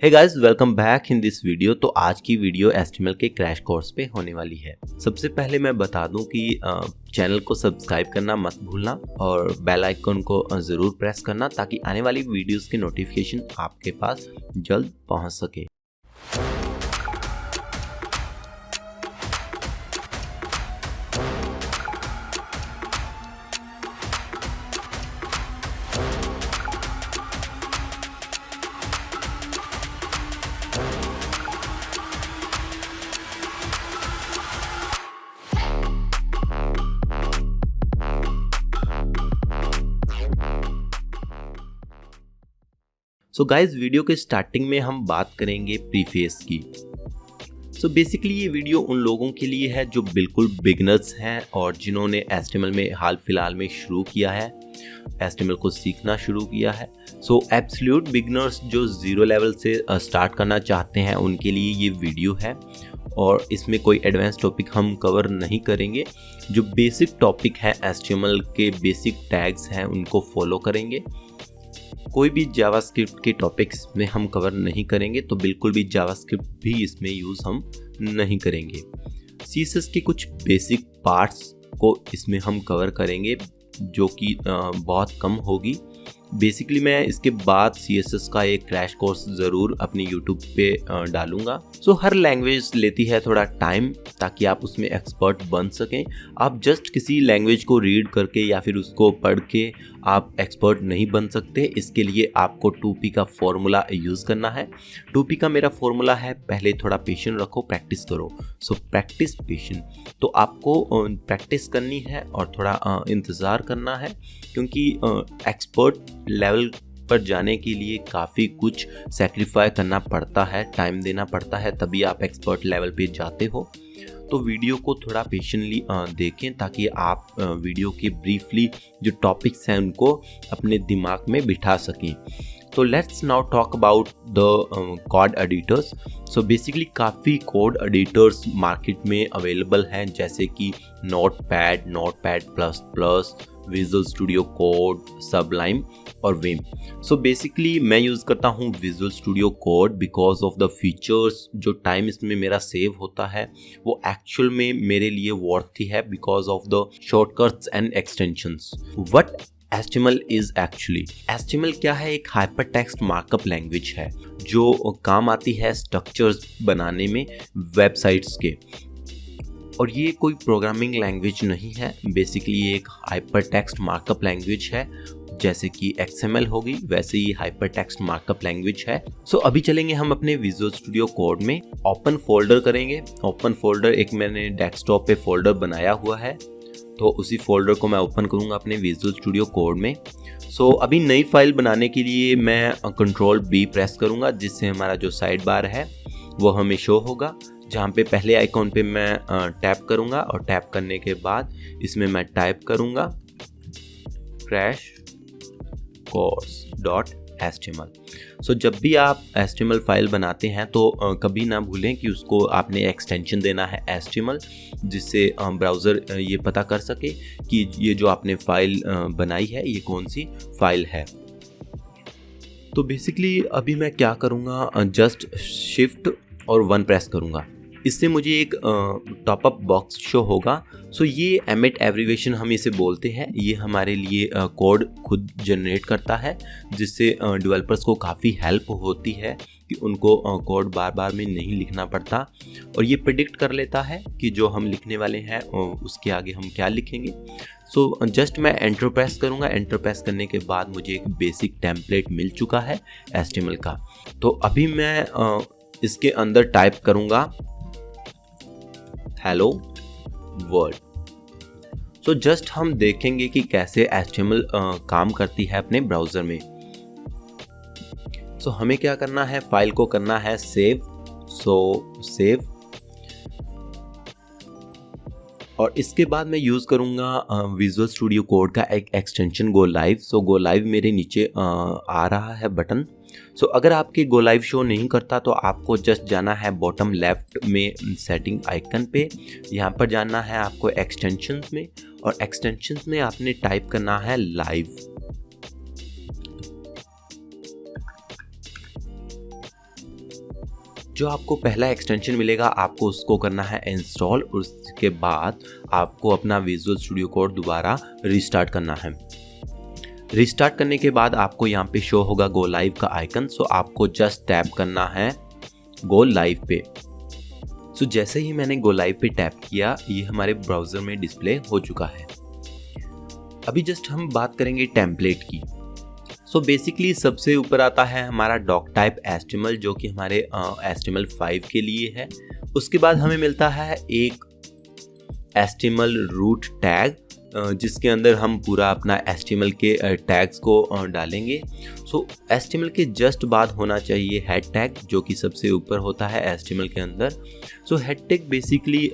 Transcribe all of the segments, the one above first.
Hey guys, welcome back in this video. तो आज की वीडियो HTML के क्रैश कोर्स पे होने वाली है। सबसे पहले मैं बता दूं कि चैनल को सब्सक्राइब करना मत भूलना और बेल आइकन को ज़रूर प्रेस करना ताकि आने वाली वीडियोस की नोटिफिकेशन आपके पास जल्द पहुंच सके। सो गाइस, वीडियो के स्टार्टिंग में हम बात करेंगे प्रीफेस की। सो बेसिकली ये वीडियो उन लोगों के लिए है जो बिल्कुल बिगनर्स हैं और जिन्होंने HTML में हाल फिलहाल में शुरू किया है, HTML को सीखना शुरू किया है। सो एब्सोल्यूट बिगनर्स जो ज़ीरो लेवल से स्टार्ट करना चाहते हैं उनके लिए ये वीडियो है और इसमें कोई एडवांस टॉपिक हम कवर नहीं करेंगे। जो बेसिक टॉपिक है HTML के बेसिक टैग्स हैं उनको फॉलो करेंगे। कोई भी जावास्क्रिप्ट के टॉपिक्स में हम कवर नहीं करेंगे, तो बिल्कुल भी जावास्क्रिप्ट भी इसमें यूज़ हम नहीं करेंगे। CSS के कुछ बेसिक पार्ट्स को इसमें हम कवर करेंगे जो कि बहुत कम होगी। बेसिकली मैं इसके बाद CSS का एक क्रैश कोर्स ज़रूर अपनी YouTube पे डालूंगा। सो हर लैंग्वेज लेती है थोड़ा टाइम ताकि आप उसमें एक्सपर्ट बन सकें। आप जस्ट किसी लैंग्वेज को रीड करके या फिर उसको पढ़ के आप एक्सपर्ट नहीं बन सकते। इसके लिए आपको 2P का फॉर्मूला यूज़ करना है। 2P का मेरा फॉर्मूला है, पहले थोड़ा पेशेंस रखो, प्रैक्टिस करो। So practice patience. तो आपको प्रैक्टिस करनी है और थोड़ा इंतज़ार करना है क्योंकि एक्सपर्ट लेवल पर जाने के लिए काफ़ी कुछ सेक्रीफाई करना पड़ता है, टाइम देना पड़ता है, तभी आप एक्सपर्ट लेवल पे जाते हो। तो वीडियो को थोड़ा पेशेंटली देखें ताकि आप वीडियो के ब्रीफली जो टॉपिक्स हैं उनको अपने दिमाग में बिठा सकें। तो let's now talk about the code editors. So basically काफ़ी कोड एडिटर्स मार्केट में अवेलेबल हैं जैसे कि notepad, notepad++, visual studio code, Sublime और विम। सो बेसिकली मैं यूज़ करता हूँ visual studio code because of the features. जो टाइम इसमें मेरा सेव होता है वो एक्चुअल में मेरे लिए वर्थी है because of the shortcuts and extensions. What HTML is actually, HTML क्या है? एक हाइपर टेक्स्ट मार्कअप लैंग्वेज है जो काम आती है स्ट्रक्चर्स बनाने में वेबसाइट्स के। और ये कोई प्रोग्रामिंग लैंग्वेज नहीं है, बेसिकली ये एक हाइपर टेक्स्ट मार्कअप लैंग्वेज है। जैसे कि XML होगी वैसे ही हाइपर टेक्स्ट मार्कअप लैंग्वेज है। सो अभी चलेंगे हम अपने विजुअल स्टूडियो कोड में, ओपन फोल्डर करेंगे। ओपन फोल्डर एक मैंने डेस्कटॉप पे फोल्डर बनाया हुआ है, तो उसी फोल्डर को मैं ओपन करूंगा अपने विजुअल स्टूडियो कोड में। सो अभी नई फाइल बनाने के लिए मैं Ctrl+B प्रेस करूंगा जिससे हमारा जो साइड बार है वो हमें शो होगा, जहाँ पे पहले आइकॉन पे मैं टैप करूंगा और टैप करने के बाद इसमें मैं टाइप करूंगा क्रैश course.html। सो जब भी आप HTML फाइल बनाते हैं तो कभी ना भूलें कि उसको आपने एक्सटेंशन देना है HTML, जिससे ब्राउज़र ये पता कर सके कि ये जो आपने फाइल बनाई है ये कौन सी फाइल है। तो बेसिकली अभी मैं क्या करूँगा, जस्ट शिफ्ट और 1 प्रेस करूँगा। इससे मुझे एक टॉपअप बॉक्स शो होगा। सो ये एमिट एब्रीविएशन हम इसे बोलते हैं। ये हमारे लिए कोड खुद जनरेट करता है जिससे डेवलपर्स को काफ़ी हेल्प होती है कि उनको कोड बार बार में नहीं लिखना पड़ता, और ये प्रिडिक्ट कर लेता है कि जो हम लिखने वाले हैं उसके आगे हम क्या लिखेंगे। सो जस्ट मैं एंटर प्रेस करूँगा। एंटर प्रेस करने के बाद मुझे एक बेसिक टेम्पलेट मिल चुका है HTML का। तो अभी मैं इसके अंदर टाइप करूँगा हेलो वर्ल्ड। सो जस्ट हम देखेंगे कि कैसे HTML काम करती है अपने ब्राउज़र में। सो हमें क्या करना है, फाइल को करना है सेव। सो सेव, और इसके बाद मैं यूज़ करूँगा विजुअल स्टूडियो कोड का एक एक्सटेंशन गो लाइव। सो गो लाइव मेरे नीचे आ रहा है बटन। सो अगर आपके गो लाइव शो नहीं करता तो आपको जस्ट जाना है बॉटम लेफ्ट में सेटिंग आइकन पे, यहाँ पर जाना है आपको एक्सटेंशंस में, और एक्सटेंशंस में आपने टाइप करना है लाइव। जो आपको पहला एक्सटेंशन मिलेगा आपको उसको करना है इंस्टॉल, और उसके बाद आपको अपना विजुअल स्टूडियो कोड दोबारा रिस्टार्ट करना है। रिस्टार्ट करने के बाद आपको यहाँ पे शो होगा गो लाइव का आइकन। सो आपको जस्ट टैप करना है गो लाइव पे। सो जैसे ही मैंने गो लाइव पे टैप किया, ये हमारे ब्राउज़र में डिस्प्ले हो चुका है। अभी जस्ट हम बात करेंगे टेम्पलेट की। सो बेसिकली सबसे ऊपर आता है हमारा डॉक टाइप HTML, जो कि हमारे HTML5 के लिए है। उसके बाद हमें मिलता है एक HTML रूट टैग, जिसके अंदर हम पूरा अपना HTML के टैग्स को डालेंगे। सो HTML के जस्ट बाद होना चाहिए हेड टैग, जो कि सबसे ऊपर होता है HTML के अंदर। सो हेड टैग बेसिकली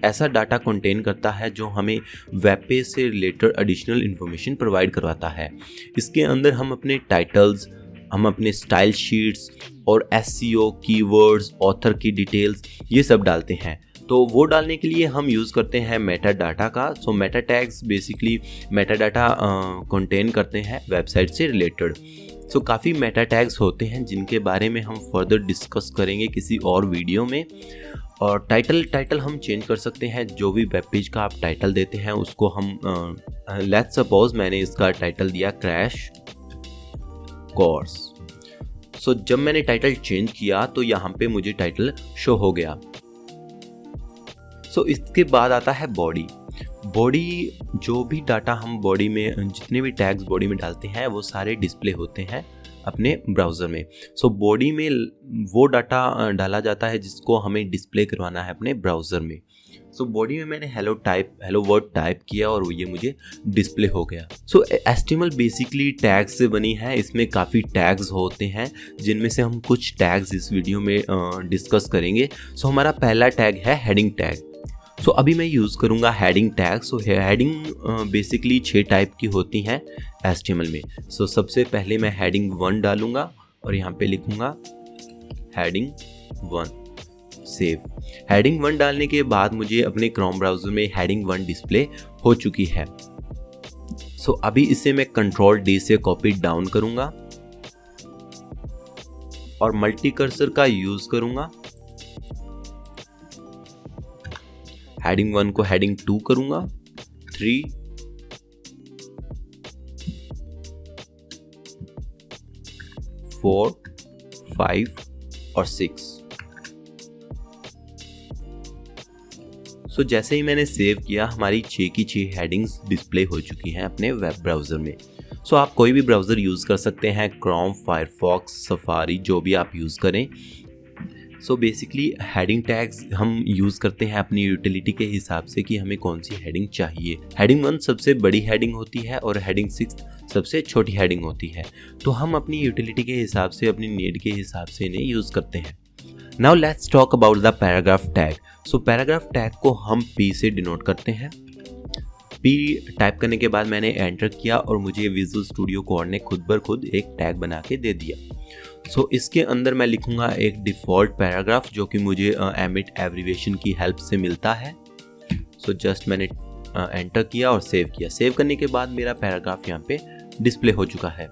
ऐसा डाटा कंटेन करता है जो हमें वेब पेज से रिलेटेड एडिशनल इन्फॉर्मेशन प्रोवाइड करवाता है। इसके अंदर हम अपने टाइटल्स, हम अपने स्टाइल शीट्स और SEO, कीवर्ड्स, ऑथर की डिटेल्स, ये सब डालते हैं। तो वो डालने के लिए हम यूज़ करते हैं मेटा डाटा का। So meta tags basically meta data contain करते हैं वेबसाइट से रिलेटेड। सो काफ़ी मेटा टैग्स होते हैं जिनके बारे में हम फर्दर डिस्कस करेंगे किसी और वीडियो में। और टाइटल हम चेंज कर सकते हैं। जो भी वेब पेज का आप टाइटल देते हैं उसको हम लेट्स सपोज मैंने इसका टाइटल दिया क्रैश कोर्स। सो जब मैंने टाइटल चेंज किया तो यहाँ पे मुझे टाइटल शो हो गया। सो इसके बाद आता है बॉडी। जो भी डाटा हम बॉडी में, जितने भी टैग्स बॉडी में डालते हैं वो सारे डिस्प्ले होते हैं अपने ब्राउज़र में। सो बॉडी में वो डाटा डाला जाता है जिसको हमें डिस्प्ले करवाना है अपने ब्राउज़र में। सो बॉडी में मैंने हेलो वर्ड टाइप किया और ये मुझे डिस्प्ले हो गया। सो HTML बेसिकली टैग्स से बनी है। इसमें काफ़ी टैग्स होते हैं जिनमें से हम कुछ टैग्स इस वीडियो में डिस्कस करेंगे। सो हमारा पहला टैग है हेडिंग टैग। सो अभी मैं यूज़ करूँगा heading tag. So heading basically 6 type की होती हैं HTML में। सो सबसे पहले मैं हेडिंग 1 डालूँगा और यहाँ पे लिखूँगा हेडिंग 1, सेव। हेडिंग 1 डालने के बाद मुझे अपने क्रोम ब्राउज़र में हेडिंग 1 डिस्प्ले हो चुकी है। सो अभी इसे मैं Ctrl+D से कॉपी डाउन करूँगा और मल्टी कर्सर का यूज़ करूँगा। हेडिंग 1 को हेडिंग 2 करूंगा, 3, 4, 5 और 6। सो जैसे ही मैंने सेव किया, हमारी 6 की 6 हेडिंग्स डिस्प्ले हो चुकी हैं अपने वेब ब्राउज़र में। सो आप कोई भी ब्राउज़र यूज़ कर सकते हैं, क्रोम, फायरफॉक्स, सफारी, जो भी आप यूज़ करें। सो बेसिकली हेडिंग टैग्स हम यूज़ करते हैं अपनी यूटिलिटी के हिसाब से कि हमें कौन सी हेडिंग चाहिए। हेडिंग 1 सबसे बड़ी हेडिंग होती है और हेडिंग 6 सबसे छोटी हेडिंग होती है। तो हम अपनी यूटिलिटी के हिसाब से, अपनी नीड के हिसाब से इन्हें यूज़ करते हैं। Now let's talk about the paragraph tag. So paragraph tag को हम P से डिनोट करते हैं। P टाइप करने के बाद मैंने एंटर किया और मुझे विजुअल स्टूडियो कोड ने खुद बर खुद एक टैग बना के दे दिया। सो इसके अंदर मैं लिखूंगा एक डिफ़ॉल्ट पैराग्राफ, जो कि मुझे एमिट एब्रीविएशन की हेल्प से मिलता है। सो जस्ट मैंने एंटर किया और सेव किया। सेव करने के बाद मेरा पैराग्राफ यहाँ पे डिस्प्ले हो चुका है।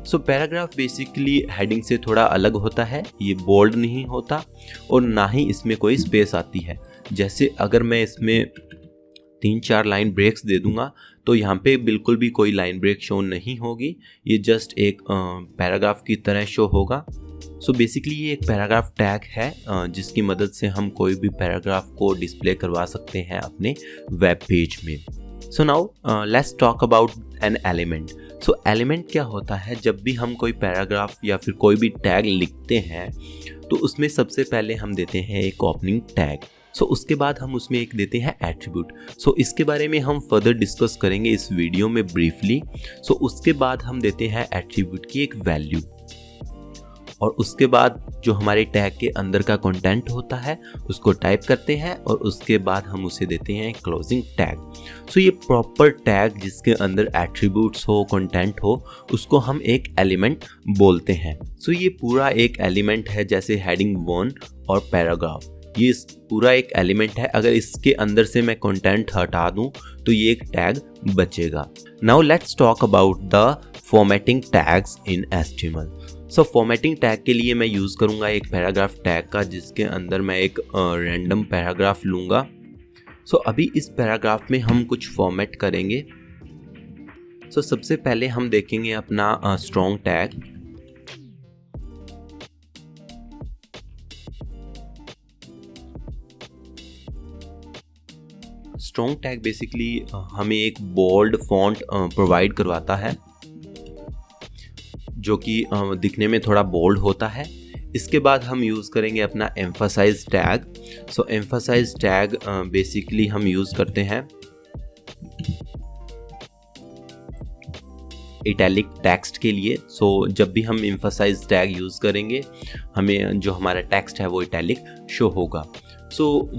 सो पैराग्राफ बेसिकली हेडिंग से थोड़ा अलग होता है। ये बोल्ड नहीं होता और ना ही इसमें कोई स्पेस आती है। जैसे अगर मैं इसमें 3-4 लाइन ब्रेक्स दे दूंगा तो यहाँ पे बिल्कुल भी कोई लाइन ब्रेक शो नहीं होगी। ये जस्ट एक पैराग्राफ की तरह शो होगा। सो बेसिकली ये एक पैराग्राफ टैग है जिसकी मदद से हम कोई भी पैराग्राफ को डिस्प्ले करवा सकते हैं अपने वेब पेज में। So now let's talk about an element. So element क्या होता है? जब भी हम कोई पैराग्राफ या फिर कोई भी टैग लिखते हैं तो उसमें सबसे पहले हम देते हैं एक ओपनिंग टैग। सो उसके बाद हम उसमें एक देते हैं एट्रीब्यूट। सो इसके बारे में हम फर्दर डिस्कस करेंगे इस वीडियो में ब्रीफली। सो उसके बाद हम देते हैं एट्रीब्यूट की एक वैल्यू, और उसके बाद जो हमारे टैग के अंदर का कंटेंट होता है उसको टाइप करते हैं और उसके बाद हम उसे देते हैं क्लोजिंग टैग। सो ये प्रॉपर टैग जिसके अंदर एट्रीब्यूट्स हो, कंटेंट हो, उसको हम एक एलिमेंट बोलते हैं। सो ये पूरा एक एलिमेंट है, जैसे हेडिंग 1 और पैराग्राफ, ये पूरा एक एलिमेंट है। अगर इसके अंदर से मैं कंटेंट हटा दूं तो ये एक टैग बचेगा। Now let's talk about the formatting tags in HTML। So formatting tag के लिए मैं यूज़ करूँगा एक पैराग्राफ टैग का, जिसके अंदर मैं एक रैंडम पैराग्राफ लूँगा। सो अभी इस पैराग्राफ में हम कुछ फॉर्मेट करेंगे। सो सबसे पहले हम देखेंगे अपना strong tag. Strong tag basically हमें एक बोल्ड फॉन्ट प्रोवाइड करवाता है, जो कि दिखने में थोड़ा बोल्ड होता है। इसके बाद हम यूज़ करेंगे अपना एम्फसाइज टैग। सो एम्फसाइज टैग बेसिकली हम यूज़ करते हैं इटैलिक टेक्स्ट के लिए। सो जब भी हम एम्फसाइज टैग यूज़ करेंगे, हमें जो हमारा टेक्स्ट है वो इटैलिक शो होगा। सो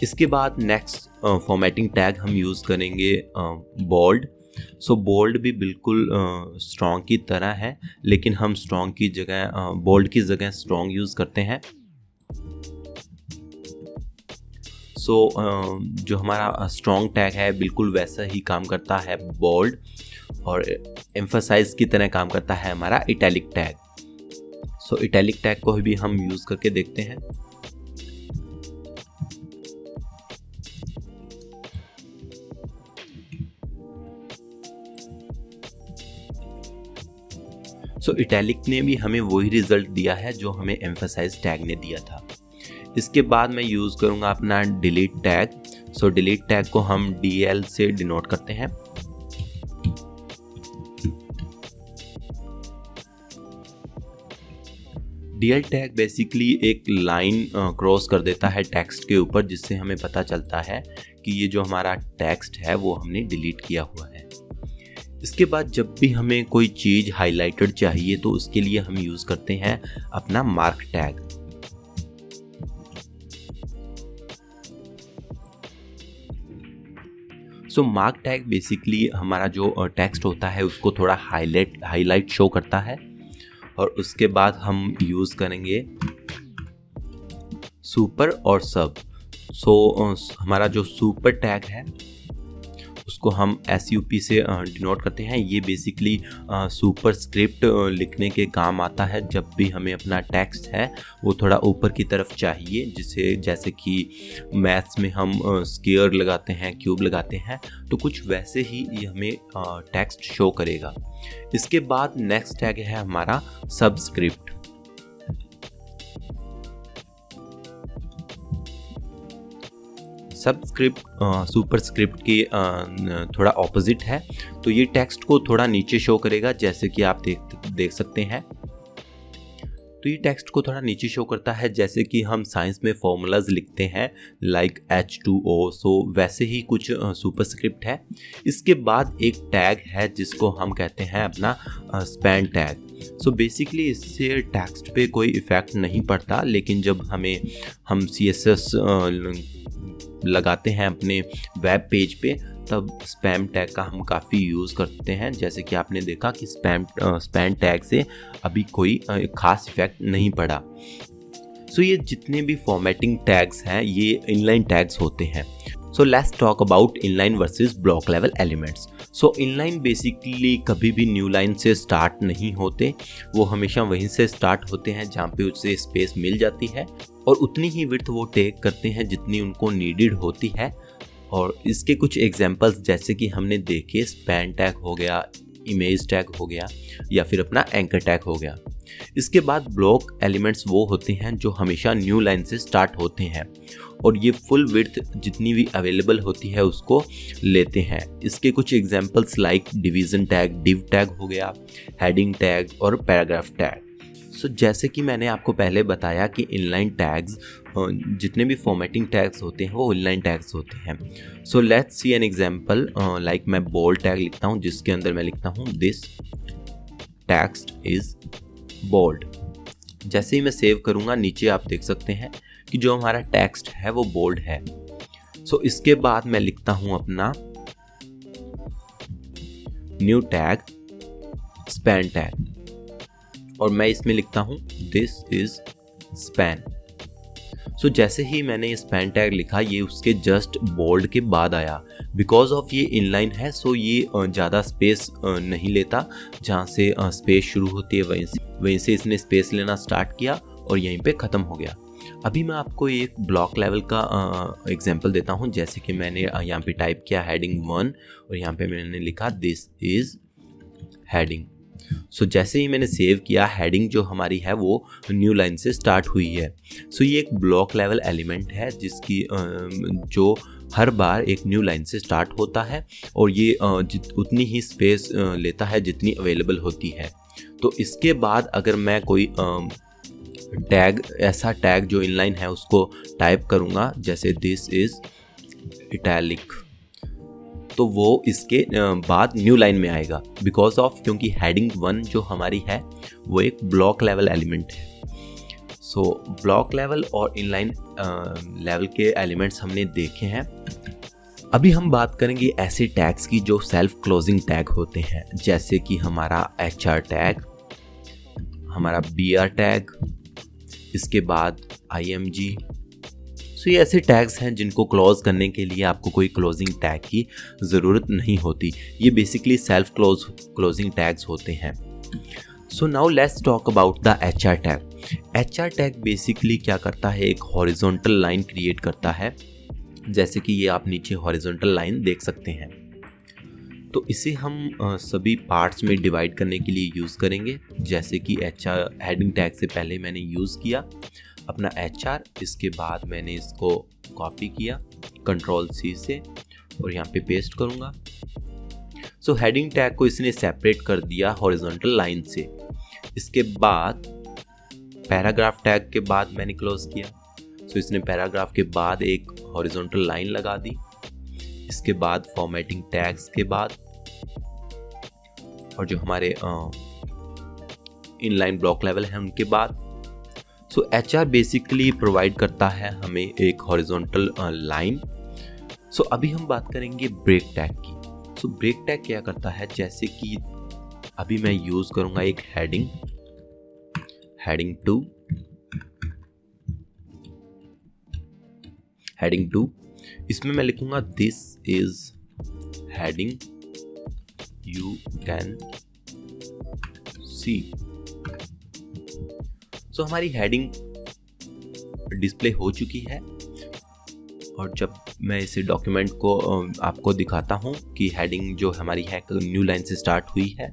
इसके बाद नेक्स्ट फॉर्मेटिंग टैग हम यूज़ करेंगे बोल्ड। सो बोल्ड भी बिल्कुल स्ट्रॉन्ग की तरह है, लेकिन हम स्ट्रॉन्ग की जगह बोल्ड की जगह स्ट्रॉन्ग यूज़ करते हैं। सो जो हमारा स्ट्रॉन्ग टैग है बिल्कुल वैसा ही काम करता है बोल्ड, और एम्फसाइज की तरह काम करता है हमारा इटैलिक टैग। सो इटैलिक टैग को भी हम यूज़ करके देखते हैं। सो इटैलिक ने भी हमें वही रिजल्ट दिया है जो हमें एम्फसाइज टैग ने दिया था। इसके बाद मैं यूज़ करूँगा अपना डिलीट टैग। सो डिलीट टैग को हम DL से डिनोट करते हैं। DL टैग बेसिकली एक लाइन क्रॉस कर देता है टेक्स्ट के ऊपर, जिससे हमें पता चलता है कि ये जो हमारा टेक्स्ट है वो हमने डिलीट किया हुआ है। इसके बाद जब भी हमें कोई चीज़ हाईलाइटेड चाहिए तो उसके लिए हम यूज़ करते हैं अपना मार्क टैग। सो मार्क टैग बेसिकली हमारा जो टेक्स्ट होता है उसको थोड़ा हाईलाइट शो करता है, और उसके बाद हम यूज़ करेंगे सुपर और सब। सो हमारा जो सुपर टैग है उसको हम SUP से डिनोट करते हैं। ये बेसिकली सुपर स्क्रिप्ट लिखने के काम आता है जब भी हमें अपना टेक्स्ट है वो थोड़ा ऊपर की तरफ चाहिए, जिसे जैसे कि मैथ्स में हम स्क्वायर लगाते हैं, क्यूब लगाते हैं, तो कुछ वैसे ही ये हमें टेक्स्ट शो करेगा। इसके बाद नेक्स्ट टैग है हमारा सबस्क्रिप्ट। सबस्क्रिप्ट सुपरस्क्रिप्ट की थोड़ा ऑपोजिट है, तो ये टेक्स्ट को थोड़ा नीचे शो करेगा, जैसे कि आप देख सकते हैं। तो ये टेक्स्ट को थोड़ा नीचे शो करता है, जैसे कि हम साइंस में फॉर्मूलाज लिखते हैं लाइक H2O। सो वैसे ही कुछ सुपरस्क्रिप्ट है। इसके बाद एक टैग है जिसको हम कहते हैं अपना स्पैन टैग। सो बेसिकली इससे टेक्स्ट पे कोई इफ़ेक्ट नहीं पड़ता, लेकिन जब हम CSS लगाते हैं अपने वेब पेज पे, तब स्पैम टैग का हम काफ़ी यूज़ करते हैं। जैसे कि आपने देखा कि स्पैम टैग से अभी कोई ख़ास इफेक्ट नहीं पड़ा। सो ये जितने भी फॉर्मेटिंग टैग्स हैं ये इनलाइन टैग्स होते हैं। So let's talk about inline versus block level elements. So inline basically कभी भी न्यू लाइन से स्टार्ट नहीं होते, वो हमेशा वहीं से स्टार्ट होते हैं जहाँ पे उससे स्पेस मिल जाती है, और उतनी ही विड्थ वो टेक करते हैं जितनी उनको नीडेड होती है। और इसके कुछ एग्जांपल्स जैसे कि हमने देखे, स्पैन टैग हो गया, इमेज टैग हो गया, या फिर अपना एंकर टैग हो गया। इसके बाद ब्लॉक एलिमेंट्स वो होते हैं जो हमेशा न्यू लाइन से स्टार्ट होते हैं, और ये फुल विड्थ जितनी भी अवेलेबल होती है उसको लेते हैं। इसके कुछ examples like division tag, div tag हो गया, हेडिंग टैग और पैराग्राफ टैग। सो जैसे कि मैंने आपको पहले बताया कि इनलाइन टैग्स जितने भी फॉर्मेटिंग टैग्स होते हैं वो इनलाइन टैग्स होते हैं। So let's see an example. Like मैं बोल्ड टैग लिखता हूँ, जिसके अंदर मैं लिखता हूँ दिस टेक्स्ट इज बोल्ड। जैसे ही मैं सेव करूँगा, नीचे आप देख सकते हैं कि जो हमारा टेक्स्ट है वो बोल्ड है। सो इसके बाद मैं लिखता हूँ अपना न्यू टैग स्पैन टैग, और मैं इसमें लिखता हूँ दिस इज स्पैन। सो जैसे ही मैंने स्पैन टैग लिखा ये उसके जस्ट बोल्ड के बाद आया। बिकॉज ऑफ ये इनलाइन है सो ये ज़्यादा स्पेस नहीं लेता, जहाँ से स्पेस शुरू होती है वहीं से इसने स्पेस लेना स्टार्ट किया और यहीं पे ख़त्म हो गया। अभी मैं आपको एक ब्लॉक लेवल का एग्जांपल देता हूँ। जैसे कि मैंने यहाँ पे टाइप किया हेडिंग 1 और यहाँ पे मैंने लिखा दिस इज़ हेडिंग। सो जैसे ही मैंने सेव किया हेडिंग जो हमारी है वो न्यू लाइन से स्टार्ट हुई है। सो ये एक ब्लॉक लेवल एलिमेंट है जिसकी जो हर बार एक न्यू लाइन से स्टार्ट होता है और ये उतनी ही स्पेस लेता है जितनी अवेलेबल होती है। तो इसके बाद अगर मैं कोई टैग ऐसा टैग जो इनलाइन है उसको टाइप करूँगा, जैसे दिस इज़ इटैलिक, तो वो इसके बाद न्यू लाइन में आएगा। बिकॉज ऑफ क्योंकि हेडिंग 1 जो हमारी है वो एक ब्लॉक लेवल एलिमेंट है। सो ब्लॉक लेवल और इनलाइन लेवल के एलिमेंट्स हमने देखे हैं। अभी हम बात करेंगे ऐसे टैग्स की जो सेल्फ क्लोजिंग टैग होते हैं, जैसे कि हमारा HR टैग, हमारा BR टैग, इसके बाद IMG। सो ये ऐसे टैग्स हैं जिनको क्लोज करने के लिए आपको कोई क्लोजिंग टैग की ज़रूरत नहीं होती। ये बेसिकली सेल्फ क्लोजिंग टैग्स होते हैं। So now let's talk about the HR tag. HR tag basically क्या करता है, एक हॉरिजॉन्टल लाइन क्रिएट करता है, जैसे कि ये आप नीचे हॉरिजॉन्टल लाइन देख सकते हैं। तो इसे हम सभी पार्ट्स में डिवाइड करने के लिए यूज़ करेंगे। जैसे कि HR हेडिंग टैग से पहले मैंने यूज़ किया अपना HR, इसके बाद मैंने इसको कॉपी किया Ctrl+C से और यहाँ पे पेस्ट करूँगा। सो हेडिंग टैग को इसने सेपरेट कर दिया हॉरिजॉन्टल लाइन से। इसके बाद पैराग्राफ टैग के बाद मैंने क्लोज किया। सो इसने पैराग्राफ के बाद एक हॉरिजॉन्टल लाइन लगा दी। इसके बाद फॉर्मेटिंग टैग्स के बाद और जो हमारे इनलाइन ब्लॉक लेवल है उनके बाद। सो HR बेसिकली प्रोवाइड करता है हमें एक हॉरिजॉन्टल लाइन। सो अभी हम बात करेंगे ब्रेक टैग की। सो ब्रेक टैग क्या करता है, जैसे कि अभी मैं यूज़ करूँगा एक हेडिंग 2। इसमें मैं लिखूंगा this is heading you can see. So हमारी हेडिंग डिस्प्ले हो चुकी है और जब मैं इसे डॉक्यूमेंट को आपको दिखाता हूं कि हेडिंग जो हमारी है न्यू लाइन से स्टार्ट हुई है।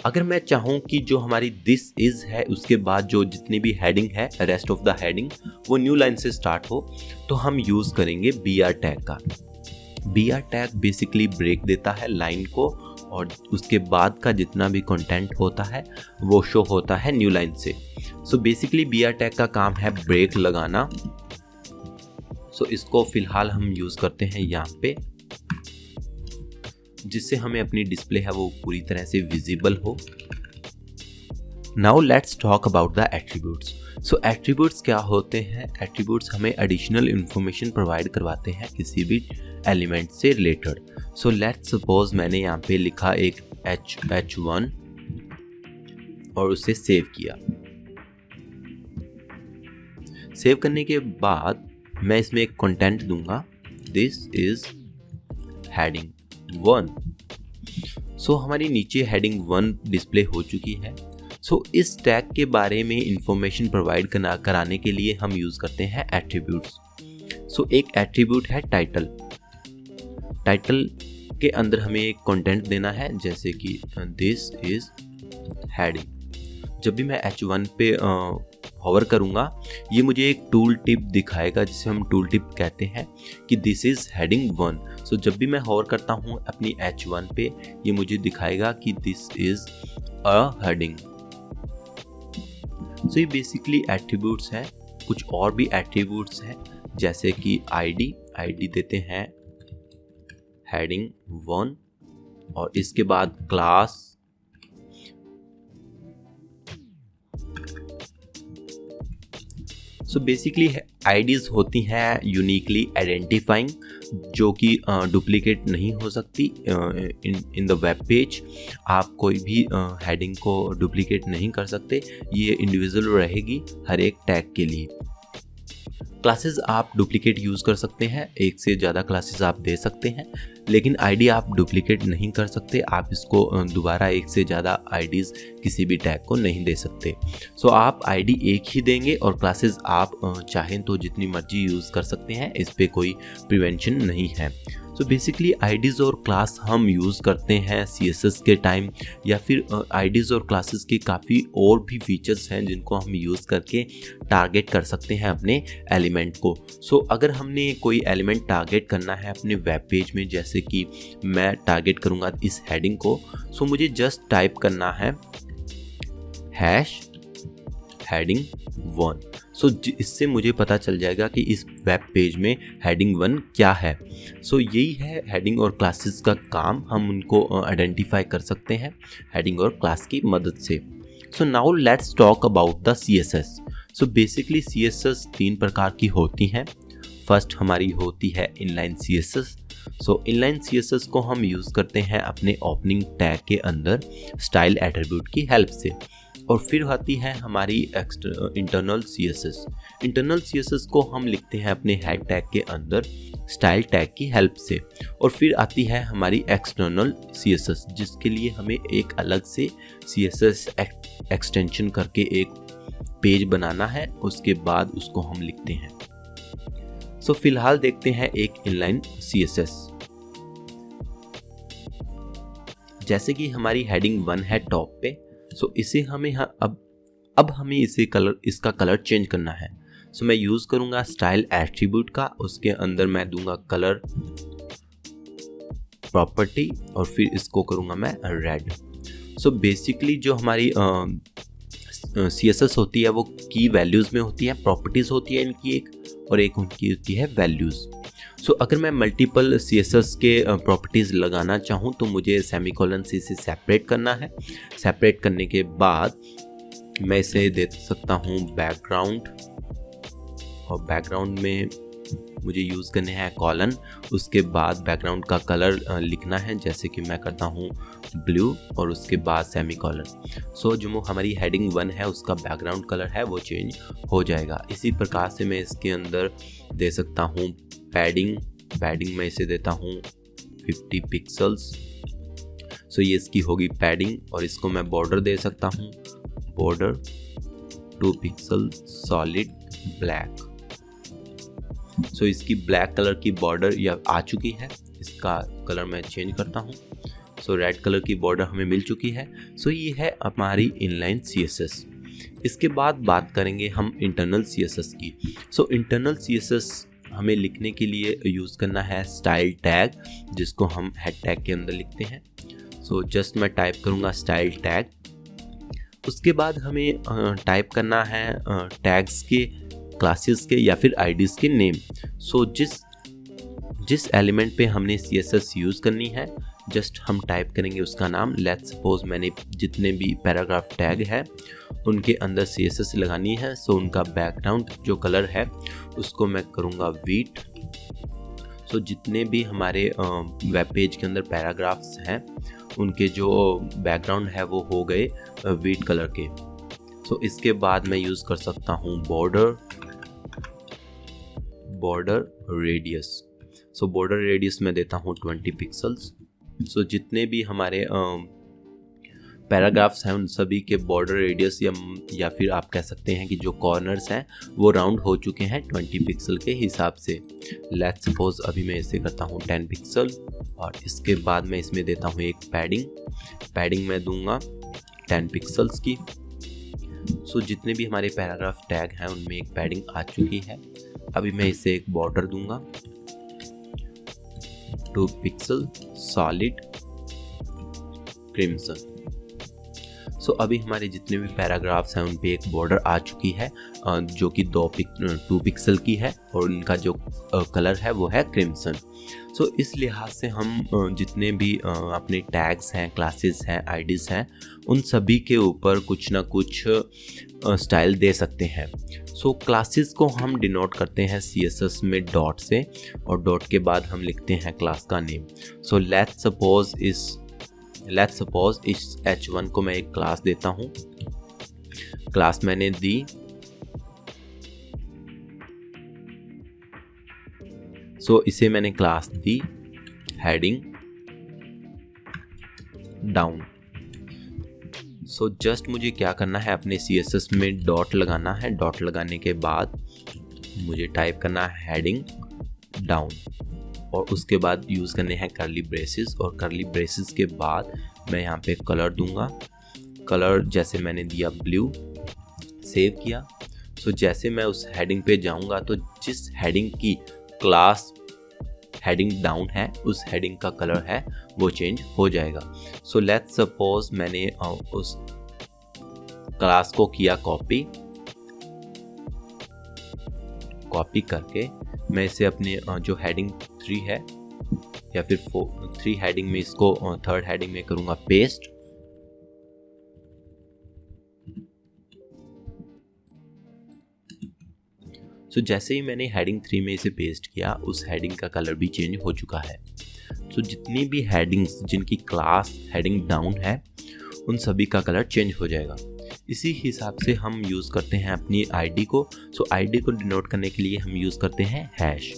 अगर मैं चाहूँ कि जो हमारी दिस इज़ है उसके बाद जो जितनी भी हेडिंग है रेस्ट ऑफ द हेडिंग वो न्यू लाइन से स्टार्ट हो, तो हम यूज़ करेंगे BR टैग का। BR टैग बेसिकली ब्रेक देता है लाइन को और उसके बाद का जितना भी कंटेंट होता है वो शो होता है न्यू लाइन से। सो बेसिकली BR टैग का काम है ब्रेक लगाना। सो इसको फिलहाल हम यूज़ करते हैं यहाँ पे, जिससे हमें अपनी डिस्प्ले है वो पूरी तरह से विजिबल हो। Now let's talk about the attributes. So attributes क्या होते हैं? एट्रीब्यूट्स हमें एडिशनल इंफॉर्मेशन प्रोवाइड करवाते हैं किसी भी एलिमेंट से रिलेटेड। सो लेट्स सपोज मैंने यहाँ पे लिखा एक H1 और उसे सेव किया। सेव करने के बाद मैं इसमें एक कंटेंट दूंगा, दिस इज हेडिंग 1। सो हमारी नीचे हेडिंग 1 डिस्प्ले हो चुकी है। सो इस टैग के बारे में इंफॉर्मेशन प्रोवाइड कराने के लिए हम यूज़ करते हैं एट्रीब्यूट्स। सो एक एट्रीब्यूट है टाइटल। टाइटल के अंदर हमें एक कंटेंट देना है, जैसे कि दिस इज हेडिंग। जब भी मैं H1 पे हॉवर करूँगा ये मुझे एक टूल टिप दिखाएगा, जिसे हम टूल टिप कहते हैं कि दिस इज़ हेडिंग 1। सो जब भी मैं हॉवर करता हूँ अपनी H1 पे ये मुझे दिखाएगा कि दिस इज़ अ हेडिंग। सो ये बेसिकली एट्रीब्यूट्स हैं। कुछ और भी एट्रीब्यूट्स हैं, जैसे कि ID देते हैं हेडिंग 1 और इसके बाद क्लास, सो बेसिकली आईडीज़ होती हैं यूनिकली आइडेंटिफाइंग, जो कि डुप्लीकेट नहीं हो सकती। इन द वेब पेज आप कोई भी हेडिंग को डुप्लीकेट नहीं कर सकते, ये इंडिविजुअल रहेगी हर एक टैग के लिए। क्लासेस आप डुप्लीकेट यूज़ कर सकते हैं, एक से ज़्यादा क्लासेस आप दे सकते हैं, लेकिन आईडी आप डुप्लीकेट नहीं कर सकते। आप इसको दोबारा एक से ज़्यादा आईडीज़ किसी भी टैग को नहीं दे सकते। सो आप आईडी एक ही देंगे और क्लासेस आप चाहें तो जितनी मर्जी यूज़ कर सकते हैं, इस पे कोई प्रिवेंशन नहीं है। सो बेसिकली आईडीज़ और क्लास हम यूज़ करते हैं CSS के टाइम, या फिर आईडीज़ और क्लासेस के काफ़ी और भी फीचर्स हैं जिनको हम यूज़ करके टारगेट कर सकते हैं अपने एलिमेंट को। सो अगर हमने कोई एलिमेंट टारगेट करना है अपने वेब पेज में, जैसे कि मैं टारगेट करूँगा इस हेडिंग को, सो मुझे जस्ट टाइप करना है #heading1। सो इससे मुझे पता चल जाएगा कि इस वेब पेज में हेडिंग 1 क्या है। सो यही है हेडिंग और क्लासेस का काम, हम उनको आइडेंटिफाई कर सकते हैं हेडिंग और क्लास की मदद से। So now let's talk about the CSS। So basically CSS 3 प्रकार की होती हैं। फर्स्ट हमारी होती है इनलाइन CSS। सो इनलाइन CSS को हम यूज़ करते हैं अपने ओपनिंग टैग के अंदर स्टाइल एट्रीब्यूट की हेल्प से। और फिर आती है हमारी इंटरनल CSS। इंटरनल CSS को हम लिखते हैं अपने हेड टैग के अंदर स्टाइल टैग की हेल्प से। और फिर आती है हमारी एक्सटर्नल CSS, जिसके लिए हमें एक अलग से CSS एक्सटेंशन करके एक पेज बनाना है, उसके बाद उसको हम लिखते हैं। सो फिलहाल देखते हैं एक इनलाइन CSS। जैसे कि हमारी हेडिंग 1 है टॉप पे, सो इसे हमें अब हमें इसका कलर चेंज करना है। सो मैं यूज़ करूँगा स्टाइल एट्रीब्यूट का, उसके अंदर मैं दूंगा कलर प्रॉपर्टी और फिर इसको करूँगा मैं रेड। सो बेसिकली जो हमारी CSS होती है वो की वैल्यूज़ में होती है, प्रॉपर्टीज़ होती है इनकी एक, और एक उनकी होती है वैल्यूज़। सो अगर मैं मल्टीपल CSS के प्रॉपर्टीज़ लगाना चाहूँ तो मुझे सेमीकोलन से इसे सेपरेट करना है। सेपरेट करने के बाद मैं इसे दे सकता हूँ बैकग्राउंड, और बैकग्राउंड में मुझे यूज़ करने हैं कॉलन। उसके बाद बैकग्राउंड का कलर लिखना है, जैसे कि मैं करता हूँ ब्लू और उसके बाद सेमीकोलन। सो जो हमारी हेडिंग 1 है उसका बैकग्राउंड कलर है वो चेंज हो जाएगा। इसी प्रकार से मैं इसके अंदर दे सकता हूँ पैडिंग में इसे देता हूँ 50 पिक्सल्स। सो ये इसकी होगी पैडिंग, और इसको मैं बॉर्डर दे सकता हूँ, बॉर्डर 2 पिक्सल सॉलिड ब्लैक। सो इसकी ब्लैक कलर की बॉर्डर या आ चुकी है, इसका कलर मैं चेंज करता हूँ। सो रेड कलर की बॉर्डर हमें मिल चुकी है। सो ये है हमारी इनलाइन CSS। इसके बाद बात करेंगे हम इंटरनल CSS की। सो इंटरनल CSS हमें लिखने के लिए यूज़ करना है स्टाइल टैग, जिसको हम हेड टैग के अंदर लिखते हैं। सो जस्ट मैं टाइप करूँगा स्टाइल टैग। उसके बाद हमें टाइप करना है टैग्स के, क्लासेस के या फिर आईडीज़ के नेम। सो जिस एलिमेंट पे हमने CSS यूज़ करनी है, जस्ट हम टाइप करेंगे उसका नाम। लेट्स सपोज मैंने जितने भी पैराग्राफ टैग है उनके अंदर CSS लगानी है। सो उनका बैकग्राउंड जो कलर है उसको मैं करूँगा व्हीट। सो जितने भी हमारे वेब पेज के अंदर पैराग्राफ्स हैं उनके जो बैकग्राउंड है वो हो गए व्हीट कलर के। सो इसके बाद मैं यूज़ कर सकता हूँ बॉर्डर रेडियस। सो बॉर्डर रेडियस में देता हूँ 20 पिक्सल्स। सो जितने भी हमारे पैराग्राफ्स हैं उन सभी के बॉर्डर रेडियस या फिर आप कह सकते हैं कि जो कॉर्नर्स हैं वो राउंड हो चुके हैं 20 पिक्सल के हिसाब से। लेट्स सपोज अभी मैं इसे करता हूँ 10 पिक्सल, और इसके बाद मैं इसमें देता हूँ एक पैडिंग मैं दूंगा 10 पिक्सल्स की। सो जितने भी हमारे पैराग्राफ टैग हैं उनमें एक पैडिंग आ चुकी है। अभी मैं इसे एक बॉर्डर दूंगा 2 पिक्सल सॉलिड क्रिम्सन। सो अभी हमारे जितने भी पैराग्राफ्स हैं उन पे एक बॉर्डर आ चुकी है जो कि 2 पिक्सल की है, और उनका जो कलर है वो है क्रिम्सन। सो इस लिहाज से हम जितने भी अपने टैग्स हैं, क्लासेस हैं, आईडीज़ हैं, उन सभी के ऊपर कुछ ना कुछ स्टाइल दे सकते हैं। सो क्लासेस को हम डिनोट करते हैं CSS में डॉट से, और डॉट के बाद हम लिखते हैं क्लास का नेम। सो लेट्स सपोज इस H1 को मैं एक क्लास देता हूँ। क्लास मैंने दी सो इसे मैंने क्लास दी हेडिंग डाउन। सो जस्ट मुझे क्या करना है, अपने CSS में डॉट लगाना है। डॉट लगाने के बाद मुझे टाइप करना है हेडिंग डाउन और उसके बाद यूज़ करने हैं कर्ली ब्रेसेस। और कर्ली ब्रेसेस के बाद मैं यहाँ पे कलर दूंगा। कलर जैसे मैंने दिया ब्लू, सेव किया। सो जैसे मैं उस हेडिंग पे जाऊंगा तो जिस हेडिंग की क्लास हेडिंग डाउन है उस हेडिंग का कलर है वो चेंज हो जाएगा। सो लेट्स सपोज मैंने उस क्लास को किया कॉपी करके मैं इसे अपने जो हेडिंग 3 है या फिर 3 हेडिंग में इसको 3rd हेडिंग में करूंगा पेस्ट। सो जैसे ही मैंने हेडिंग 3 में इसे पेस्ट किया उस हेडिंग का कलर भी चेंज हो चुका है। सो जितनी भी हेडिंग्स जिनकी क्लास हेडिंग डाउन है उन सभी का कलर चेंज हो जाएगा। इसी हिसाब से हम यूज़ करते हैं अपनी आईडी को। सो आईडी को डिनोट करने के लिए हम यूज़ करते हैं हैश।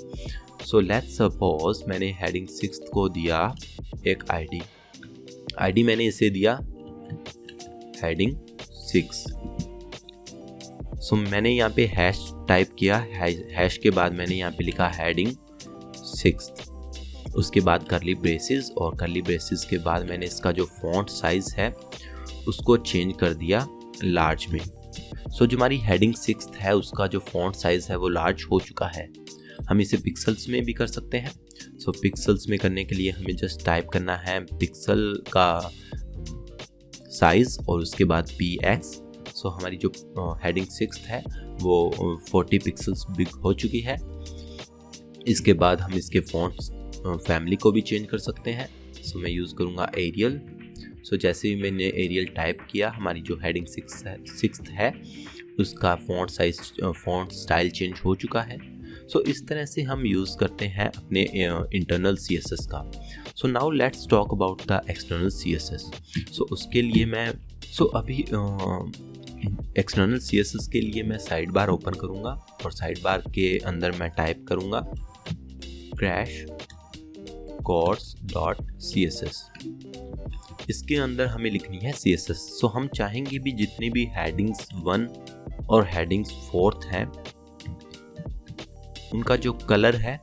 सो लेट्स सपोज मैंने हेडिंग 6 को दिया एक आईडी मैंने इसे दिया हेडिंग 6। सो मैंने यहाँ पे हैश टाइप किया, हैश के बाद मैंने यहाँ पे लिखा हेडिंग 6, उसके बाद कर्ली ब्रेसेस और कर्ली ब्रेसेस के बाद मैंने इसका जो फॉन्ट साइज है उसको चेंज कर दिया लार्ज में। सो जो हमारी हेडिंग 6 है उसका जो फॉन्ट साइज है वो लार्ज हो चुका है। हम इसे पिक्सल्स में भी कर सकते हैं। सो पिक्सल्स में करने के लिए हमें जस्ट टाइप करना है पिक्सल का साइज और उसके बाद px। सो हमारी जो हेडिंग 6 है वो 40 पिक्सल्स बिग हो चुकी है। इसके बाद हम इसके फॉन्ट्स फैमिली को भी चेंज कर सकते हैं। सो मैं यूज़ करूँगा एरियल। सो जैसे ही मैंने एरियल टाइप किया हमारी जो हेडिंग 6 है उसका font size font style change हो चुका है। सो इस तरह से हम यूज़ करते हैं अपने इंटरनल CSS का। So now let's talk about the external CSS। सो उसके लिए अभी एक्सटर्नल CSS के लिए मैं साइड बार ओपन करूँगा और साइड बार के अंदर मैं टाइप करूँगा crash course.css। इसके अंदर हमें लिखनी है CSS। सो हम चाहेंगे भी जितनी भी हेडिंग्स 1 और हेडिंग्स 4 हैं उनका जो कलर है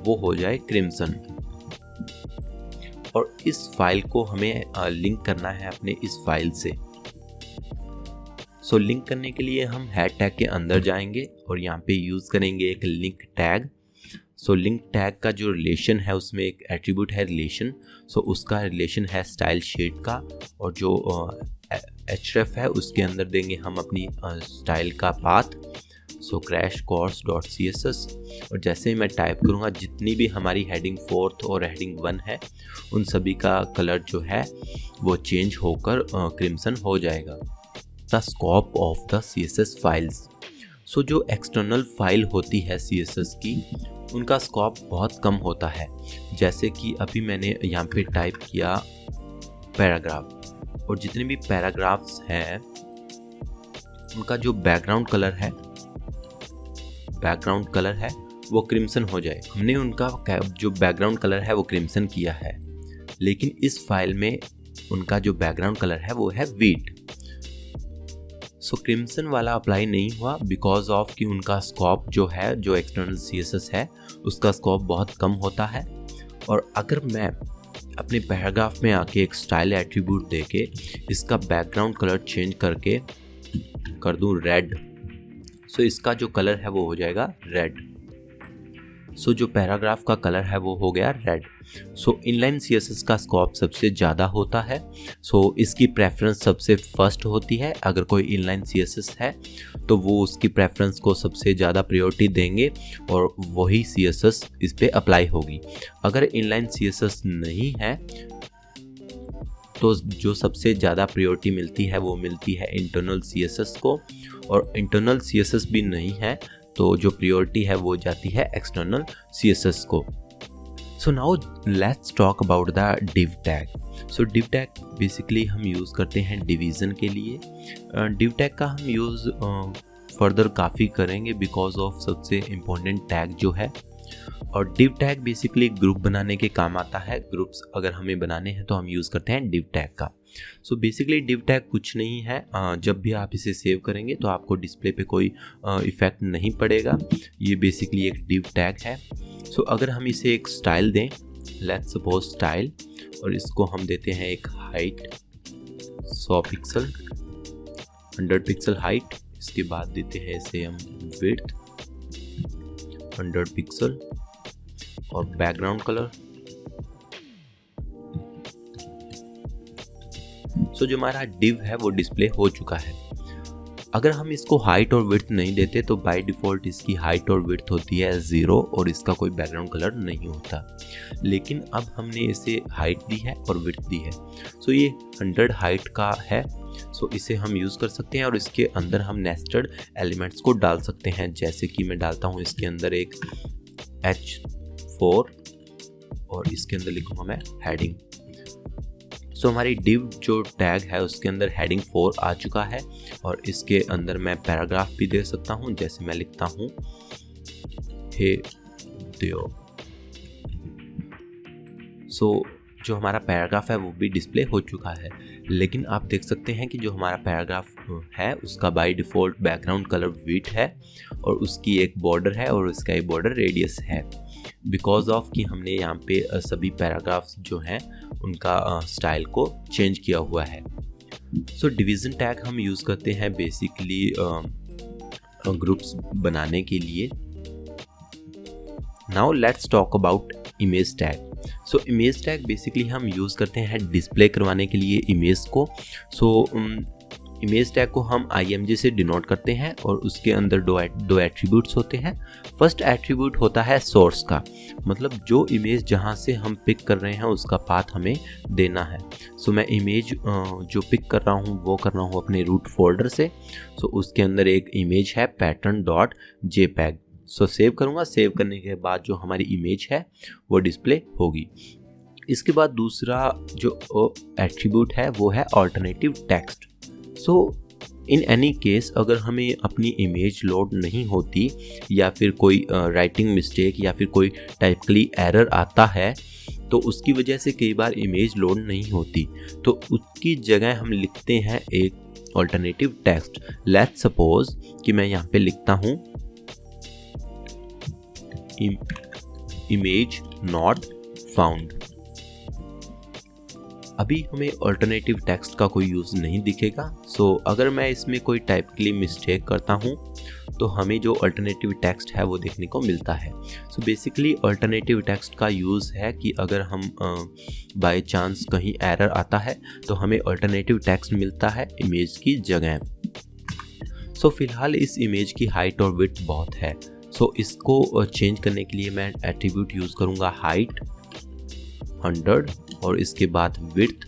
वो हो जाए क्रिम्सन। और इस फाइल को हमें लिंक करना है अपने इस फाइल से। सो लिंक करने के लिए हम हेड टैग के अंदर जाएंगे और यहाँ पे यूज़ करेंगे एक link tag. So link tag का जो रिलेशन है उसमें एक एट्रीब्यूट है रिलेशन। सो उसका रिलेशन है स्टाइल शेड का और जो href है उसके अंदर देंगे हम अपनी स्टाइल का पाथ। सो crash course.css और जैसे ही मैं टाइप करूँगा जितनी भी हमारी हेडिंग 4 और हेडिंग 1 है उन सभी का कलर जो है वो चेंज होकर क्रिम्सन हो जाएगा। The scope of the CSS files. So जो एक्सटर्नल फाइल होती है CSS की उनका स्कोप बहुत कम होता है। जैसे कि अभी मैंने यहाँ पे टाइप किया पैराग्राफ और जितने भी पैराग्राफ्स हैं उनका जो बैकग्राउंड कलर है वो क्रिम्सन हो जाए। हमने उनका जो बैकग्राउंड कलर है वो क्रिम्सन किया है, लेकिन इस फाइल में उनका जो बैकग्राउंड कलर है वो है व्हीट। सो क्रिम्सन वाला अप्लाई नहीं हुआ बिकॉज ऑफ कि उनका स्कोप जो है जो एक्सटर्नल CSS है उसका स्कोप बहुत कम होता है। और अगर मैं अपने पैराग्राफ में आके एक स्टाइल एट्रीब्यूट देके इसका बैकग्राउंड कलर चेंज करके कर दूं रेड, सो इसका जो कलर है वो हो जाएगा रेड। सो जो पैराग्राफ का कलर है वो हो गया रेड। सो इनलाइन CSS का स्कोप सबसे ज़्यादा होता है। सो इसकी प्रेफरेंस सबसे फर्स्ट होती है। अगर कोई इनलाइन CSS है तो वो उसकी प्रेफरेंस को सबसे ज़्यादा प्रायोरिटी देंगे और वही CSS इस पे अप्लाई होगी। अगर इनलाइन CSS नहीं है तो जो सबसे ज़्यादा प्रायोरिटी मिलती है वो मिलती है इंटरनल CSS को, और इंटरनल CSS भी नहीं है तो जो प्रायोरिटी है वो जाती है एक्सटर्नल CSS को। So now let's talk about the div tag. So div tag basically हम यूज़ करते हैं डिवीज़न के लिए। div टैग का हम यूज़ फर्दर काफ़ी करेंगे बिकॉज ऑफ सबसे इम्पोर्टेंट टैग जो है। और div टैग बेसिकली ग्रुप बनाने के काम आता है। ग्रुप्स अगर हमें बनाने हैं तो हम यूज़ करते हैं div टैग का। सो बेसिकली div टैग कुछ नहीं है, जब भी आप इसे सेव करेंगे तो आपको डिस्प्ले पे कोई इफ़ेक्ट नहीं पड़ेगा। ये बेसिकली एक div टैग है। सो अगर हम इसे एक स्टाइल दें, लेट्स सपोज स्टाइल, और इसको हम देते हैं एक हाइट 100 पिक्सल, 100 पिक्सल हाइट। इसके बाद देते हैं इसे हम विड्थ 100 पिक्सल और बैकग्राउंड कलर। सो जो हमारा div है वो डिस्प्ले हो चुका है। अगर हम इसको हाइट और विड्थ नहीं देते तो बाय डिफ़ॉल्ट इसकी हाइट और विड्थ होती है 0 और इसका कोई बैकग्राउंड कलर नहीं होता। लेकिन अब हमने इसे हाइट दी है और विड्थ दी है। सो ये 100 हाइट का है। सो इसे हम यूज़ कर सकते हैं और इसके अंदर हम नेस्टेड एलिमेंट्स को डाल सकते हैं। जैसे कि मैं डालता हूँ इसके अंदर एक H4 और इसके अंदर लिखूँगा मैं हेडिंग। सो हमारी div जो टैग है उसके अंदर हेडिंग 4 आ चुका है और इसके अंदर मैं पैराग्राफ भी दे सकता हूँ। जैसे मैं लिखता हूँ हे देव। सो जो हमारा पैराग्राफ है वो भी डिस्प्ले हो चुका है। लेकिन आप देख सकते हैं कि जो हमारा पैराग्राफ है उसका by default background colour white है और उसकी एक बॉर्डर है और उसका एक बॉर्डर रेडियस है, बिकॉज ऑफ कि हमने यहाँ पे सभी पैराग्राफ्स जो हैं उनका स्टाइल को चेंज किया हुआ है। सो डिवीज़न टैग हम यूज़ करते हैं बेसिकली ग्रुप्स बनाने के लिए। Now let's talk about image tag. So image tag basically हम यूज़ करते हैं डिस्प्ले करवाने के लिए इमेज को। सो इमेज टैग को हम img से डिनोट करते हैं और उसके अंदर दो एट्रीब्यूट्स होते हैं। फर्स्ट एट्रीब्यूट होता है सोर्स का, मतलब जो इमेज जहाँ से हम पिक कर रहे हैं उसका पाथ हमें देना है। सो मैं इमेज जो पिक कर रहा हूँ वो कर रहा हूँ अपने रूट फोल्डर से। सो उसके अंदर एक इमेज है pattern.jpg। सो सेव करूँगा। सेव करने के बाद जो हमारी इमेज है वो डिस्प्ले होगी। इसके बाद दूसरा जो एट्रीब्यूट है वो है alternative text. So in any case अगर हमें अपनी इमेज लोड नहीं होती या फिर कोई राइटिंग मिस्टेक या फिर कोई टाइपिकली एरर आता है तो उसकी वजह से कई बार इमेज लोड नहीं होती, तो उसकी जगह हम लिखते हैं एक अल्टरनेटिव टेक्स्ट। लेट्स सपोज कि मैं यहाँ पे लिखता हूँ इमेज नॉट फाउंड। अभी हमें अल्टरनेटिव टेक्स्ट का कोई यूज़ नहीं दिखेगा। सो अगर मैं इसमें कोई टाइपिकली मिस्टेक करता हूँ तो हमें जो अल्टरनेटिव टेक्स्ट है वो देखने को मिलता है। सो बेसिकली अल्टरनेटिव टेक्स्ट का यूज़ है कि अगर हम बाय चांस कहीं एरर आता है तो हमें अल्टरनेटिव टेक्स्ट मिलता है इमेज की जगह। सो फिलहाल इस इमेज की हाइट और विड्थ बहुत है। सो इसको चेंज करने के लिए मैं एट्रीब्यूट यूज़ करूँगा हाइट 100 और इसके बाद विड्थ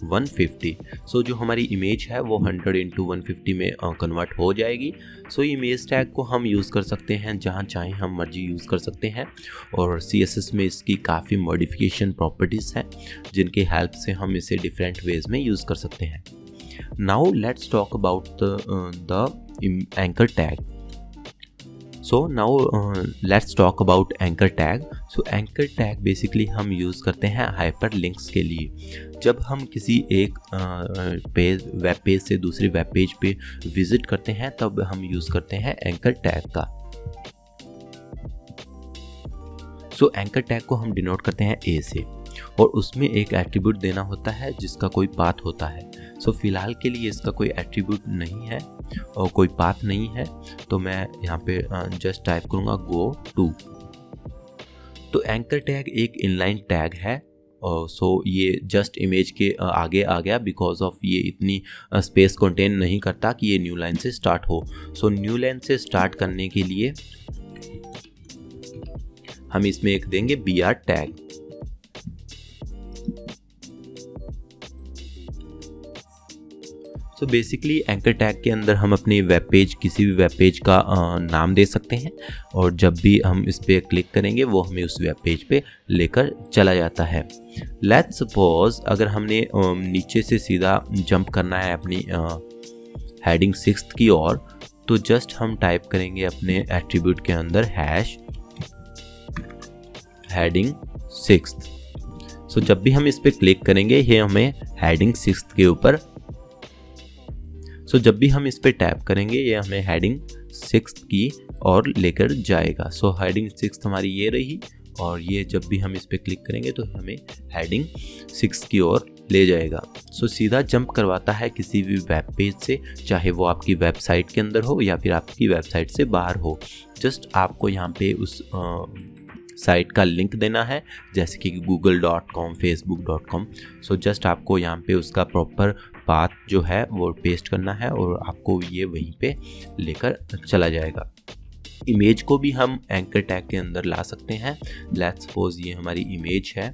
150। सो जो हमारी इमेज है वो 100 into 150 में कन्वर्ट हो जाएगी। सो इमेज टैग को हम यूज़ कर सकते हैं जहाँ चाहें हम मर्जी यूज़ कर सकते हैं और CSS में इसकी काफ़ी मॉडिफिकेशन प्रॉपर्टीज़ हैं जिनके हेल्प से हम इसे डिफरेंट वेज में यूज़ कर सकते हैं। Now let's talk about the anchor tag. So now let's talk about anchor tag. So anchor tag basically हम यूज़ करते हैं हाइपर लिंक्स के लिए। जब हम किसी एक वेब पेज से दूसरे वेब पेज पे विजिट करते हैं तब हम यूज़ करते हैं एंकर टैग का। सो एंकर टैग को हम डिनोट करते हैं ए से और उसमें एक एट्रीब्यूट देना होता है जिसका कोई पाथ होता है। सो फिलहाल के लिए इसका कोई एट्रीब्यूट नहीं है और कोई पाथ नहीं है, तो मैं यहाँ पे जस्ट टाइप करूँगा गो टू। तो एंकर टैग एक इनलाइन टैग है और सो ये जस्ट इमेज के आगे आ गया बिकॉज ऑफ ये इतनी स्पेस कंटेन नहीं करता कि ये न्यू लाइन से स्टार्ट हो। सो न्यू लाइन से स्टार्ट करने के लिए हम इसमें एक देंगे br टैग। तो बेसिकली एंकर टैग के अंदर हम अपने वेब पेज किसी भी वेब पेज का नाम दे सकते हैं और जब भी हम इस पर क्लिक करेंगे वो हमें उस वेब पेज पे लेकर चला जाता है। लेट्स सपोज अगर हमने नीचे से सीधा जंप करना है अपनी हेडिंग 6th की ओर, तो जस्ट हम टाइप करेंगे अपने एट्रीब्यूट के अंदर हैश हेडिंग 6th। सो जब भी हम इस पे क्लिक करेंगे ये हमें हेडिंग 6th के ऊपर, जब भी हम इस पे टैप करेंगे ये हमें हेडिंग 6th की और लेकर जाएगा। हेडिंग 6th हमारी ये रही, और ये जब भी हम इस पे क्लिक करेंगे तो हमें हेडिंग 6 की ओर ले जाएगा। सीधा जंप करवाता है किसी भी वेब पेज से, चाहे वो आपकी वेबसाइट के अंदर हो या फिर आपकी वेबसाइट से बाहर हो। जस्ट आपको यहाँ पे उस साइट का लिंक देना है, जैसे कि google.com, facebook.com। जस्ट आपको यहाँ पे उसका प्रॉपर पाथ जो है वो पेस्ट करना है और आपको ये वहीं पे लेकर चला जाएगा। इमेज को भी हम एंकर टैग के अंदर ला सकते हैं। लेट्स सपोज ये हमारी इमेज है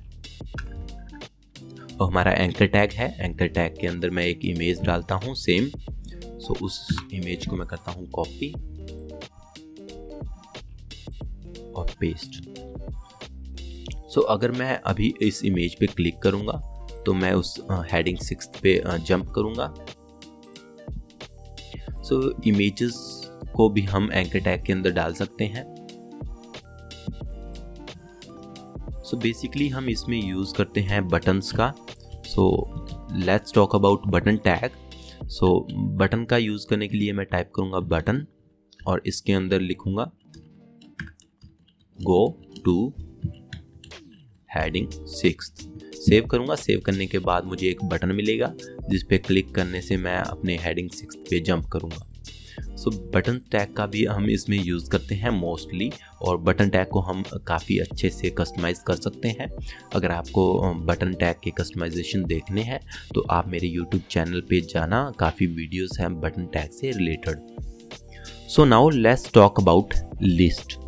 और हमारा एंकर टैग है। एंकर टैग के अंदर मैं एक इमेज डालता हूँ सेम। उस इमेज को मैं करता हूँ कॉपी और पेस्ट। अगर मैं अभी इस इमेज पे क्लिक करूंगा तो मैं उस हेडिंग 6th पे जंप करूंगा। इमेजेस को भी हम एंकर टैग के अंदर डाल सकते हैं। बेसिकली हम इसमें यूज करते हैं बटन्स का। Let's talk about button tag. Button का यूज करने के लिए मैं टाइप करूंगा बटन और इसके अंदर लिखूंगा go two heading 6th। Save करूंगा। सेव करने के बाद मुझे एक बटन मिलेगा जिस पे क्लिक करने से मैं अपने हेडिंग 6th पे जंप करूंगा। बटन टैग का भी हम इसमें यूज़ करते हैं मोस्टली, और बटन टैग को हम काफ़ी अच्छे से कस्टमाइज़ कर सकते हैं। अगर आपको बटन टैग के कस्टमाइजेशन देखने हैं तो आप मेरे यूट्यूब चैनल पे जाना, काफ़ी वीडियोस हैं बटन टैग से related. Now let's talk about list.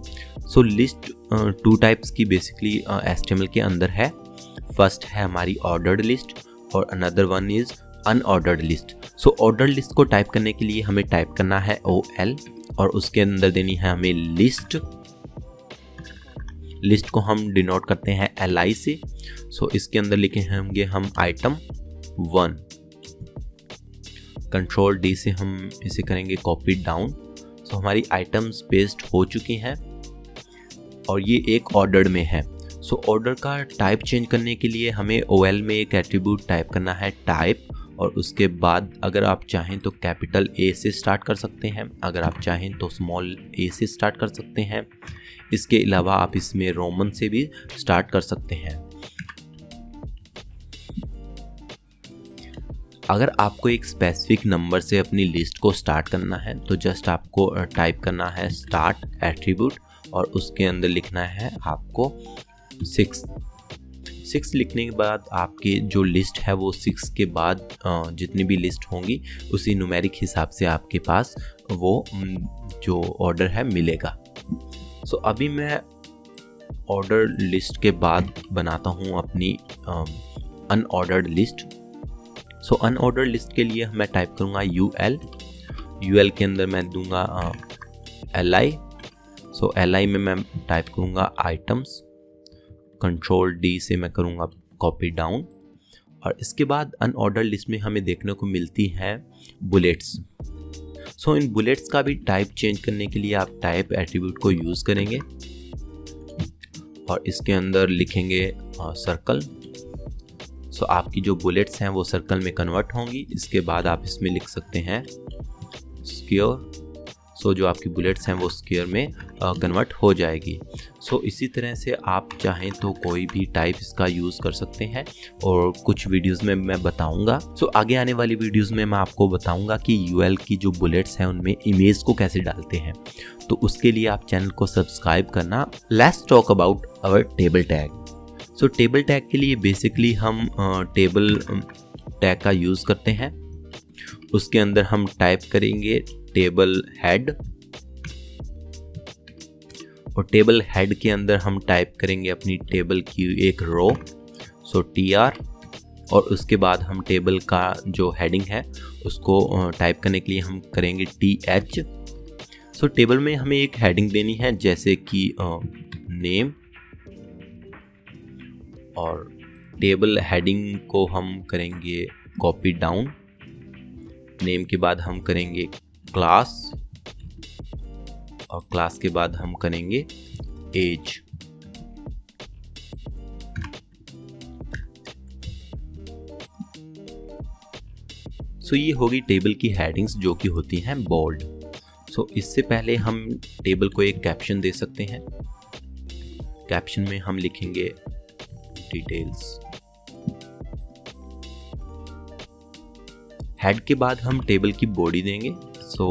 List 2 types की बेसिकली HTML के अंदर है। फर्स्ट है हमारी ऑर्डर्ड लिस्ट और another one is unordered list. Ordered list को टाइप करने के लिए हमें टाइप करना है OL और उसके अंदर देनी है हमें लिस्ट। लिस्ट को हम डिनोट करते हैं LI से। इसके अंदर लिखे होंगे हम आइटम 1। कंट्रोल D से हम इसे करेंगे कॉपी डाउन। हमारी आइटम्स पेस्ट हो चुकी हैं और ये एक ऑर्डर में है। ऑर्डर का टाइप चेंज करने के लिए हमें OL में एक एट्रीब्यूट टाइप करना है टाइप, और उसके बाद अगर आप चाहें तो कैपिटल A से स्टार्ट कर सकते हैं, अगर आप चाहें तो स्मॉल a से स्टार्ट कर सकते हैं। इसके अलावा आप इसमें रोमन से भी स्टार्ट कर सकते हैं। अगर आपको एक स्पेसिफिक नंबर से अपनी लिस्ट को स्टार्ट करना है तो जस्ट आपको टाइप करना है स्टार्ट एट्रीब्यूट और उसके अंदर लिखना है आपको 6 लिखने के बाद आपकी जो लिस्ट है वो 6 के बाद जितनी भी लिस्ट होंगी उसी न्यूमेरिक हिसाब से आपके पास वो जो ऑर्डर है मिलेगा। अभी मैं ऑर्डर लिस्ट के बाद बनाता हूँ अपनी अनऑर्डर्ड लिस्ट। अनऑर्डर्ड लिस्ट के लिए मैं टाइप करूँगा UL के अंदर मैं दूंगा LI। LI में मैं टाइप करूँगा आइटम्स। कंट्रोल D से मैं करूँगा कॉपी डाउन, और इसके बाद अनऑर्डर लिस्ट में हमें देखने को मिलती है बुलेट्स। इन बुलेट्स का भी टाइप चेंज करने के लिए आप टाइप एट्रीब्यूट को यूज़ करेंगे और इसके अंदर लिखेंगे सर्कल। आपकी जो बुलेट्स हैं वो सर्कल में कन्वर्ट होंगी। इसके बाद आप इसमें लिख सकते हैं स्क्वायर। जो आपकी बुलेट्स हैं वो स्क्वायर में कन्वर्ट हो जाएगी। इसी तरह से आप चाहें तो कोई भी टाइप इसका यूज़ कर सकते हैं और कुछ वीडियोस में मैं बताऊंगा। आगे आने वाली वीडियोस में मैं आपको बताऊंगा कि UL की जो बुलेट्स हैं उनमें इमेज को कैसे डालते हैं। तो उसके लिए आप चैनल को सब्सक्राइब करना। Let's talk about our table tag. Table tag के लिए बेसिकली हम टेबल टैग का यूज़ करते हैं। उसके अंदर हम टाइप करेंगे टेबल हेड, और टेबल हेड के अंदर हम टाइप करेंगे अपनी टेबल की एक रो, TR, और उसके बाद हम टेबल का जो हेडिंग है उसको टाइप करने के लिए हम करेंगे TH। टेबल में हमें एक हेडिंग देनी है जैसे कि नेम, और टेबल हेडिंग को हम करेंगे कॉपी डाउन। नेम के बाद हम करेंगे क्लास, और क्लास के बाद हम करेंगे एज। सो ये होगी टेबल की हेडिंग्स जो कि होती हैं बोल्ड। सो इससे पहले हम टेबल को एक कैप्शन दे सकते हैं। कैप्शन में हम लिखेंगे डिटेल्स। हेड के बाद हम टेबल की बॉडी देंगे। सो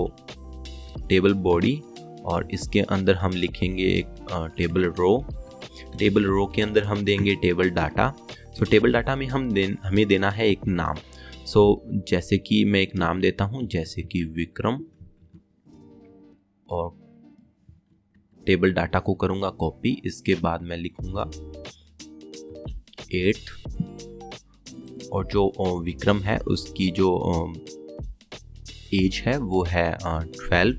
टेबल बॉडी, और इसके अंदर हम लिखेंगे एक टेबल रो। टेबल रो के अंदर हम देंगे टेबल डाटा। सो टेबल डाटा में हमें देना है एक नाम। सो जैसे कि मैं एक नाम देता हूं, जैसे कि विक्रम, और टेबल डाटा को करूंगा कॉपी। इसके बाद मैं लिखूंगा 8, और जो विक्रम है उसकी जो एज है वो है 12।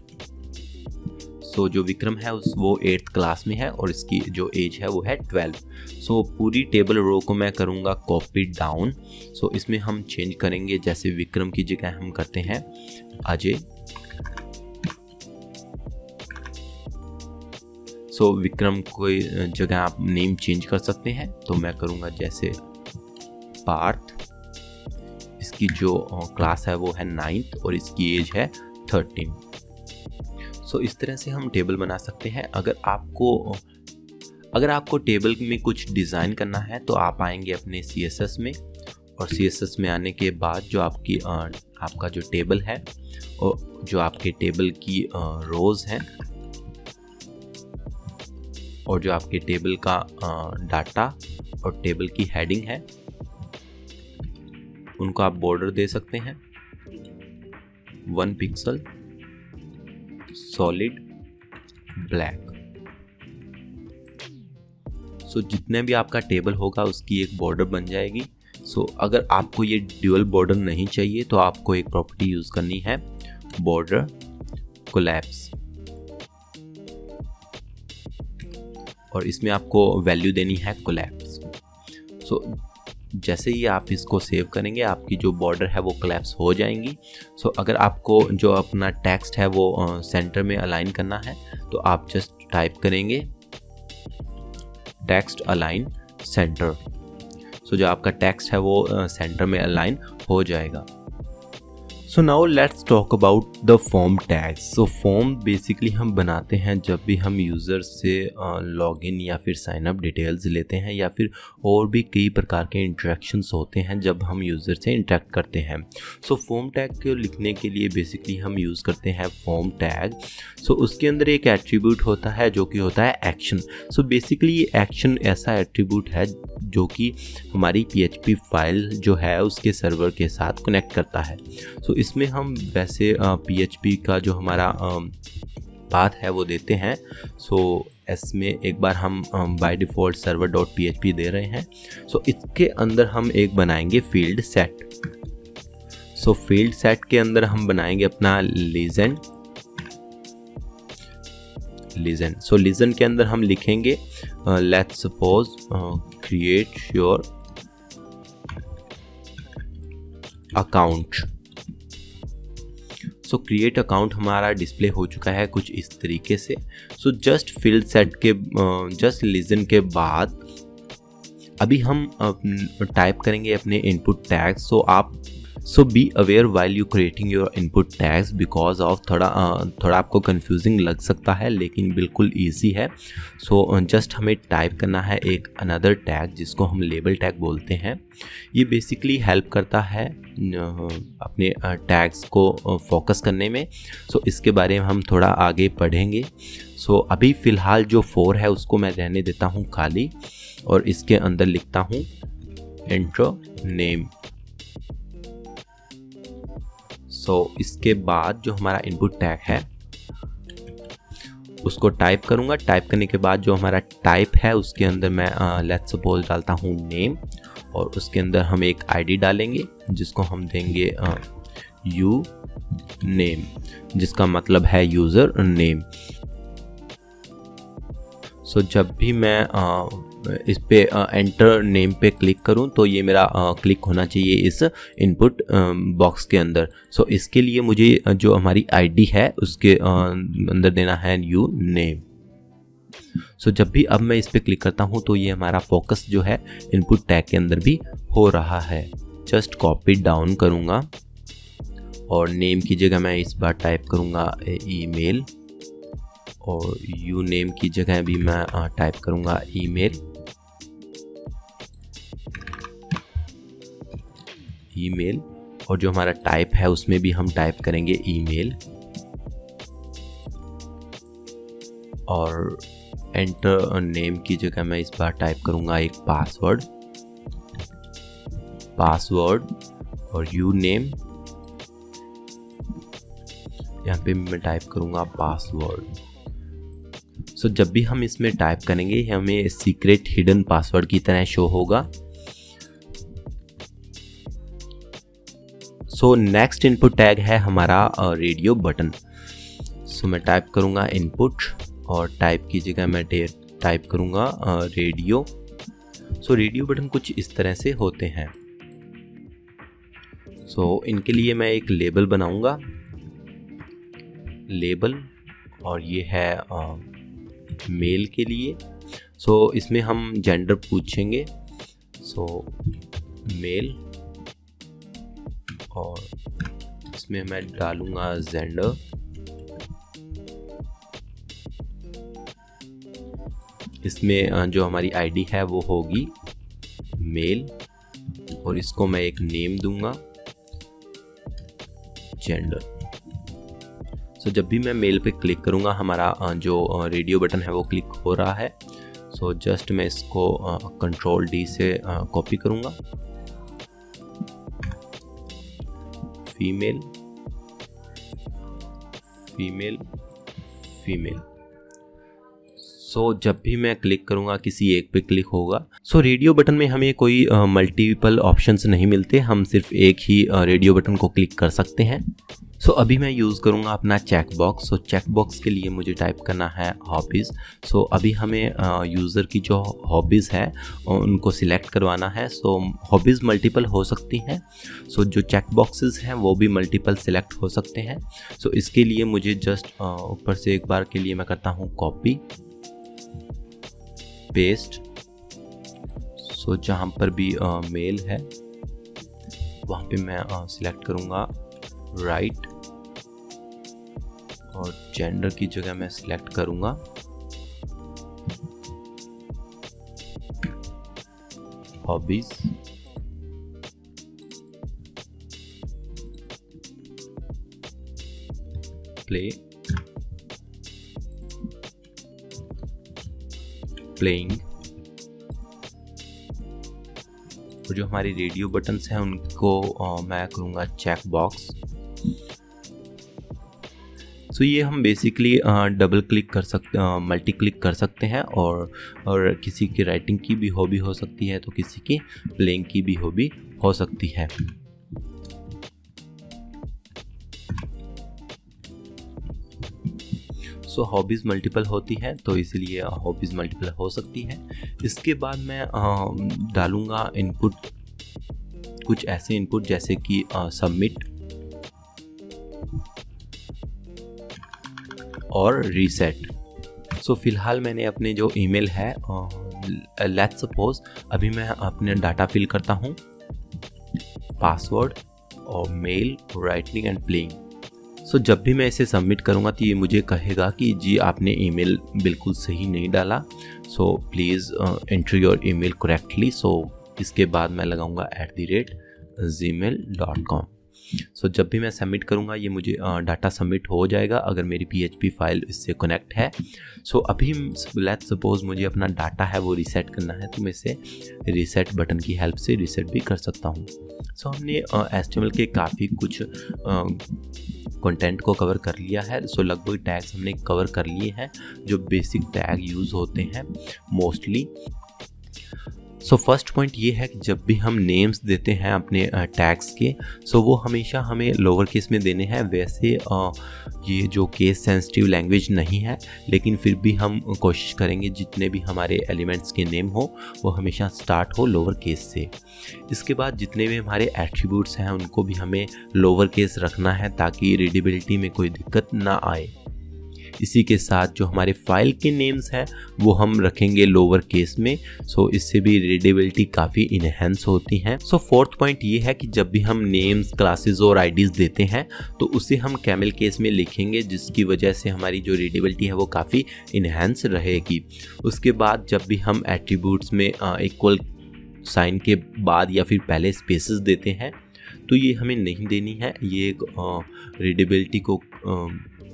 सो जो विक्रम है वो 8th क्लास में है और इसकी जो एज है वो है 12। सो पूरी टेबल रो को मैं करूँगा कॉपी डाउन। सो इसमें हम चेंज करेंगे, जैसे विक्रम की जगह हम करते हैं अजय। सो विक्रम कोई जगह आप नेम चेंज कर सकते हैं, तो मैं करूँगा जैसे पार्थ। इसकी जो क्लास है वो है 9th और इसकी एज है 13। सो इस तरह से हम टेबल बना सकते हैं। अगर आपको टेबल में कुछ डिज़ाइन करना है तो आप आएंगे अपने CSS में, और CSS में आने के बाद जो आपका जो टेबल है और जो आपके टेबल की रोज़ हैं और जो आपके टेबल का डाटा और टेबल की हेडिंग है, उनको आप बॉर्डर दे सकते हैं 1 पिक्सल सॉलिड ब्लैक। सो जितने भी आपका टेबल होगा उसकी एक बॉर्डर बन जाएगी। सो अगर आपको ये ड्यूअल बॉर्डर नहीं चाहिए तो आपको एक प्रॉपर्टी यूज करनी है, बॉर्डर कोलैप्स, और इसमें आपको वैल्यू देनी है कोलैप्स। सो जैसे ही आप इसको सेव करेंगे आपकी जो बॉर्डर है वो कोलैप्स हो जाएंगी। सो अगर आपको जो अपना टेक्स्ट है वो सेंटर में अलाइन करना है तो आप जस्ट टाइप करेंगे टेक्स्ट अलाइन सेंटर। सो जो आपका टेक्स्ट है वो सेंटर में अलाइन हो जाएगा। So now let's talk about the form tags. So form basically हम बनाते हैं जब भी हम यूज़र से लॉगिन या फिर साइन अप डिटेल्स लेते हैं, या फिर और भी कई प्रकार के इंटरेक्शंस होते हैं जब हम यूज़र से इंटरेक्ट करते हैं। सो फॉर्म टैग को लिखने के लिए बेसिकली हम यूज़ करते हैं फॉर्म टैग। सो उसके अंदर एक एट्रीब्यूट होता है जो कि होता है एक्शन। सो बेसिकली ये एक्शन ऐसा एट्रीब्यूट है जो कि हमारी PHP फाइल जो है उसके सर्वर के साथ कनेक्ट करता है। सो इसमें हम वैसे PHP का जो हमारा पाथ है वो देते हैं। सो इसमें एक बार हम बाय डिफ़ॉल्ट server.php दे रहे हैं। सो इसके अंदर हम एक बनाएंगे फील्ड सेट। सो फील्ड सेट के अंदर हम बनाएंगे अपना लीजेंड। सो लीजेंड के अंदर हम लिखेंगे let's suppose create your account. So create account हमारा डिस्प्ले हो चुका है कुछ इस तरीके से। सो जस्ट फील्ड सेट के जस्ट लीजन के बाद अभी हम टाइप करेंगे अपने input tags. So be aware while you creating your input tags because of थोड़ा आपको कंफ्यूजिंग लग सकता है लेकिन बिल्कुल इजी है। सो जस्ट हमें टाइप करना है एक अनदर टैग जिसको हम लेबल टैग बोलते हैं। ये बेसिकली हेल्प करता है अपने टैग्स को फोकस करने में। सो इसके बारे में हम थोड़ा आगे पढ़ेंगे। सो अभी फ़िलहाल जो 4 है उसको मैं रहने देता हूँ खाली, और इसके अंदर लिखता हूँ इंट्रो नेम। सो इसके बाद जो हमारा इनपुट टैग है उसको टाइप करूँगा। टाइप करने के बाद जो हमारा टाइप है उसके अंदर मैं लेट्स सपोज डालता हूँ नेम, और उसके अंदर हम एक आईडी डालेंगे जिसको हम देंगे यू नेम, जिसका मतलब है यूज़र नेम। सो जब भी मैं इस पे एंटर नेम पे क्लिक करूं तो ये मेरा क्लिक होना चाहिए इस इनपुट बॉक्स के अंदर। सो इसके लिए मुझे जो हमारी आईडी है उसके अंदर देना है न्यू नेम। सो जब भी अब मैं इस पे क्लिक करता हूं तो ये हमारा फोकस जो है इनपुट टैग के अंदर भी हो रहा है। जस्ट कॉपी डाउन करूंगा और नेम की जगह मैं इस बार टाइप करूंगा ईमेल, और यू नेम की जगह भी मैं टाइप करूंगा ईमेल। और जो हमारा टाइप है उसमें भी हम टाइप करेंगे ईमेल, और एंटर नेम की जगह मैं इस बार टाइप करूंगा एक पासवर्ड और यू नेम, यहाँ पे मैं टाइप करूंगा पासवर्ड। सो जब भी हम इसमें टाइप करेंगे हमें सीक्रेट हिडन पासवर्ड की तरह शो होगा। सो नेक्स्ट इनपुट टैग है हमारा रेडियो बटन। सो मैं टाइप करूंगा इनपुट और टाइप की जगह मैं टाइप करूंगा रेडियो। सो रेडियो बटन कुछ इस तरह से होते हैं। सो इनके लिए मैं एक लेबल बनाऊंगा, और ये है मेल के लिए। सो इसमें हम जेंडर पूछेंगे, सो मेल, और इसमें मैं डालूंगा जेंडर। इसमें जो हमारी आईडी है वो होगी मेल, और इसको मैं एक नेम दूंगा जेंडर। सो जब भी मैं मेल पे क्लिक करूंगा हमारा जो रेडियो बटन है वो क्लिक हो रहा है। सो जस्ट मैं इसको कंट्रोल डी से कॉपी करूंगा, फीमेल। सो जब भी मैं क्लिक करूंगा किसी एक पे क्लिक होगा। सो रेडियो बटन में हमें कोई मल्टीपल ऑप्शंस नहीं मिलते, हम सिर्फ एक ही रेडियो बटन को क्लिक कर सकते हैं। सो अभी मैं यूज़ करूंगा अपना check box. So check box के लिए मुझे टाइप करना है हॉबीज़। सो अभी हमें यूज़र की जो हॉबीज़ है उनको सिलेक्ट करवाना है। सो हॉबीज़ मल्टीपल हो सकती हैं। सो जो चेक बॉक्सेस हैं वो भी मल्टीपल सिलेक्ट हो सकते हैं। सो इसके लिए मुझे जस्ट ऊपर से एक बार के लिए मैं करता हूँ कॉपी पेस्ट। सो जहाँ पर भी मेल है वहाँ पे मैं सिलेक्ट करूँगा राइट, और जेंडर की जगह मैं सिलेक्ट करूँगा हॉबीज। प्लेइंग। और जो हमारी रेडियो बटन्स हैं उनको मैं करूँगा चेक बॉक्स। सो ये हम बेसिकली डबल क्लिक कर सकते, मल्टी क्लिक कर सकते हैं, और किसी की राइटिंग की भी हॉबी हो सकती है तो किसी की प्लेइंग की भी हॉबी हो सकती है। सो हॉबीज़ मल्टीपल होती है तो इसलिए हॉबीज़ मल्टीपल हो सकती है। इसके बाद मैं डालूँगा इनपुट, कुछ ऐसे इनपुट जैसे कि सबमिट और रीसेट। सो फिलहाल मैंने अपने जो ईमेल है, लेट्स सपोज अभी मैं अपने डाटा फिल करता हूँ, पासवर्ड और मेल, राइटिंग एंड प्लेइंग। सो जब भी मैं इसे सबमिट करूँगा तो ये मुझे कहेगा कि जी आपने ईमेल बिल्कुल सही नहीं डाला, so please enter your email correctly. So इसके बाद मैं लगाऊंगा @gmail.com। सो जब भी मैं सबमिट करूँगा ये मुझे डाटा सबमिट हो जाएगा अगर मेरी PHP फाइल इससे कनेक्ट है। सो अभी लेट्स सपोज मुझे अपना डाटा है वो रीसेट करना है तो मैं इसे रीसेट बटन की हेल्प से रीसेट भी कर सकता हूँ। सो हमने HTML के काफ़ी कुछ कंटेंट को कवर कर लिया है। सो लगभग टैग्स हमने कवर कर लिए हैं जो बेसिक टैग यूज़ होते हैं मोस्टली। सो फर्स्ट पॉइंट ये है कि जब भी हम नेम्स देते हैं अपने टैग्स के, सो वो हमेशा हमें लोअर केस में देने हैं। वैसे ये जो केस सेंसिटिव लैंग्वेज नहीं है, लेकिन फिर भी हम कोशिश करेंगे जितने भी हमारे एलिमेंट्स के नेम हो वो हमेशा स्टार्ट हो लोअर केस से। इसके बाद जितने भी हमारे एट्रीब्यूट्स हैं उनको भी हमें लोअर केस रखना है ताकि रीडेबिलिटी में कोई दिक्कत ना आए। इसी के साथ जो हमारे फाइल के नेम्स हैं वो हम रखेंगे लोअर केस में, सो इससे भी रीडेबिलिटी काफ़ी इनहेंस होती हैं। सो फोर्थ पॉइंट ये है कि जब भी हम नेम्स, क्लासेस और आईडीज़ देते हैं तो उसे हम कैमल केस में लिखेंगे, जिसकी वजह से हमारी जो रीडेबिलिटी है वो काफ़ी इनहेंस रहेगी। उसके बाद जब भी हम एट्रीब्यूट्स में इक्वल साइन के बाद या फिर पहले स्पेसेस देते हैं तो ये हमें नहीं देनी है, ये एक रीडेबिलिटी को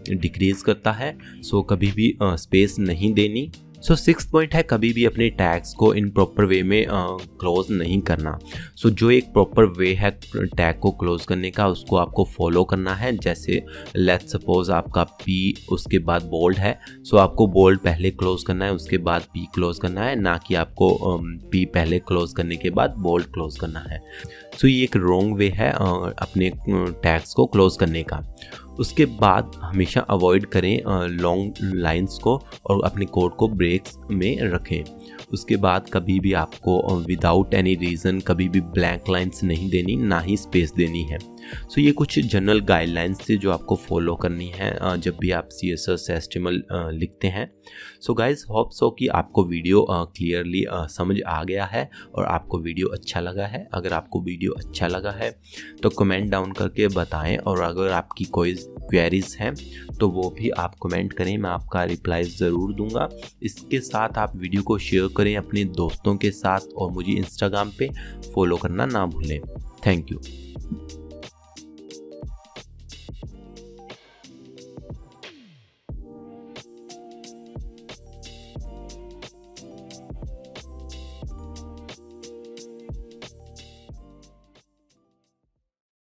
डिक्रीज करता है। सो कभी भी स्पेस नहीं देनी। सो सिक्स्थ पॉइंट है कभी भी अपने टैग्स को इन प्रॉपर वे में क्लोज नहीं करना। सो जो एक प्रॉपर वे है टैग को क्लोज करने का उसको आपको फॉलो करना है। जैसे लेट्स सपोज आपका पी उसके बाद बोल्ड है, सो आपको बोल्ड पहले क्लोज करना है उसके बाद पी क्लोज करना है, ना कि आपको पी पहले क्लोज करने के बाद बोल्ड क्लोज करना है। सो ये एक रॉन्ग वे है अपने टैग्स को क्लोज करने का। उसके बाद हमेशा अवॉइड करें लॉन्ग लाइंस को और अपने कोड को ब्रेक्स में रखें। उसके बाद कभी भी आपको विदाउट एनी रीज़न कभी भी ब्लैंक लाइंस नहीं देनी, ना ही स्पेस देनी है। सो ये कुछ जनरल गाइडलाइंस थे जो आपको फॉलो करनी है जब भी आप CSS HTML लिखते हैं। सो गाइज होप सो कि आपको वीडियो क्लियरली समझ आ गया है और आपको वीडियो अच्छा लगा है। अगर आपको वीडियो अच्छा लगा है तो कमेंट डाउन करके बताएं, और अगर आपकी कोई क्वेरीज हैं तो वो भी आप कमेंट करें, मैं आपका रिप्लाई ज़रूर दूंगा। इसके साथ आप वीडियो को शेयर करें अपने दोस्तों के साथ और मुझे इंस्टाग्राम पे फॉलो करना ना भूलें। Thank you.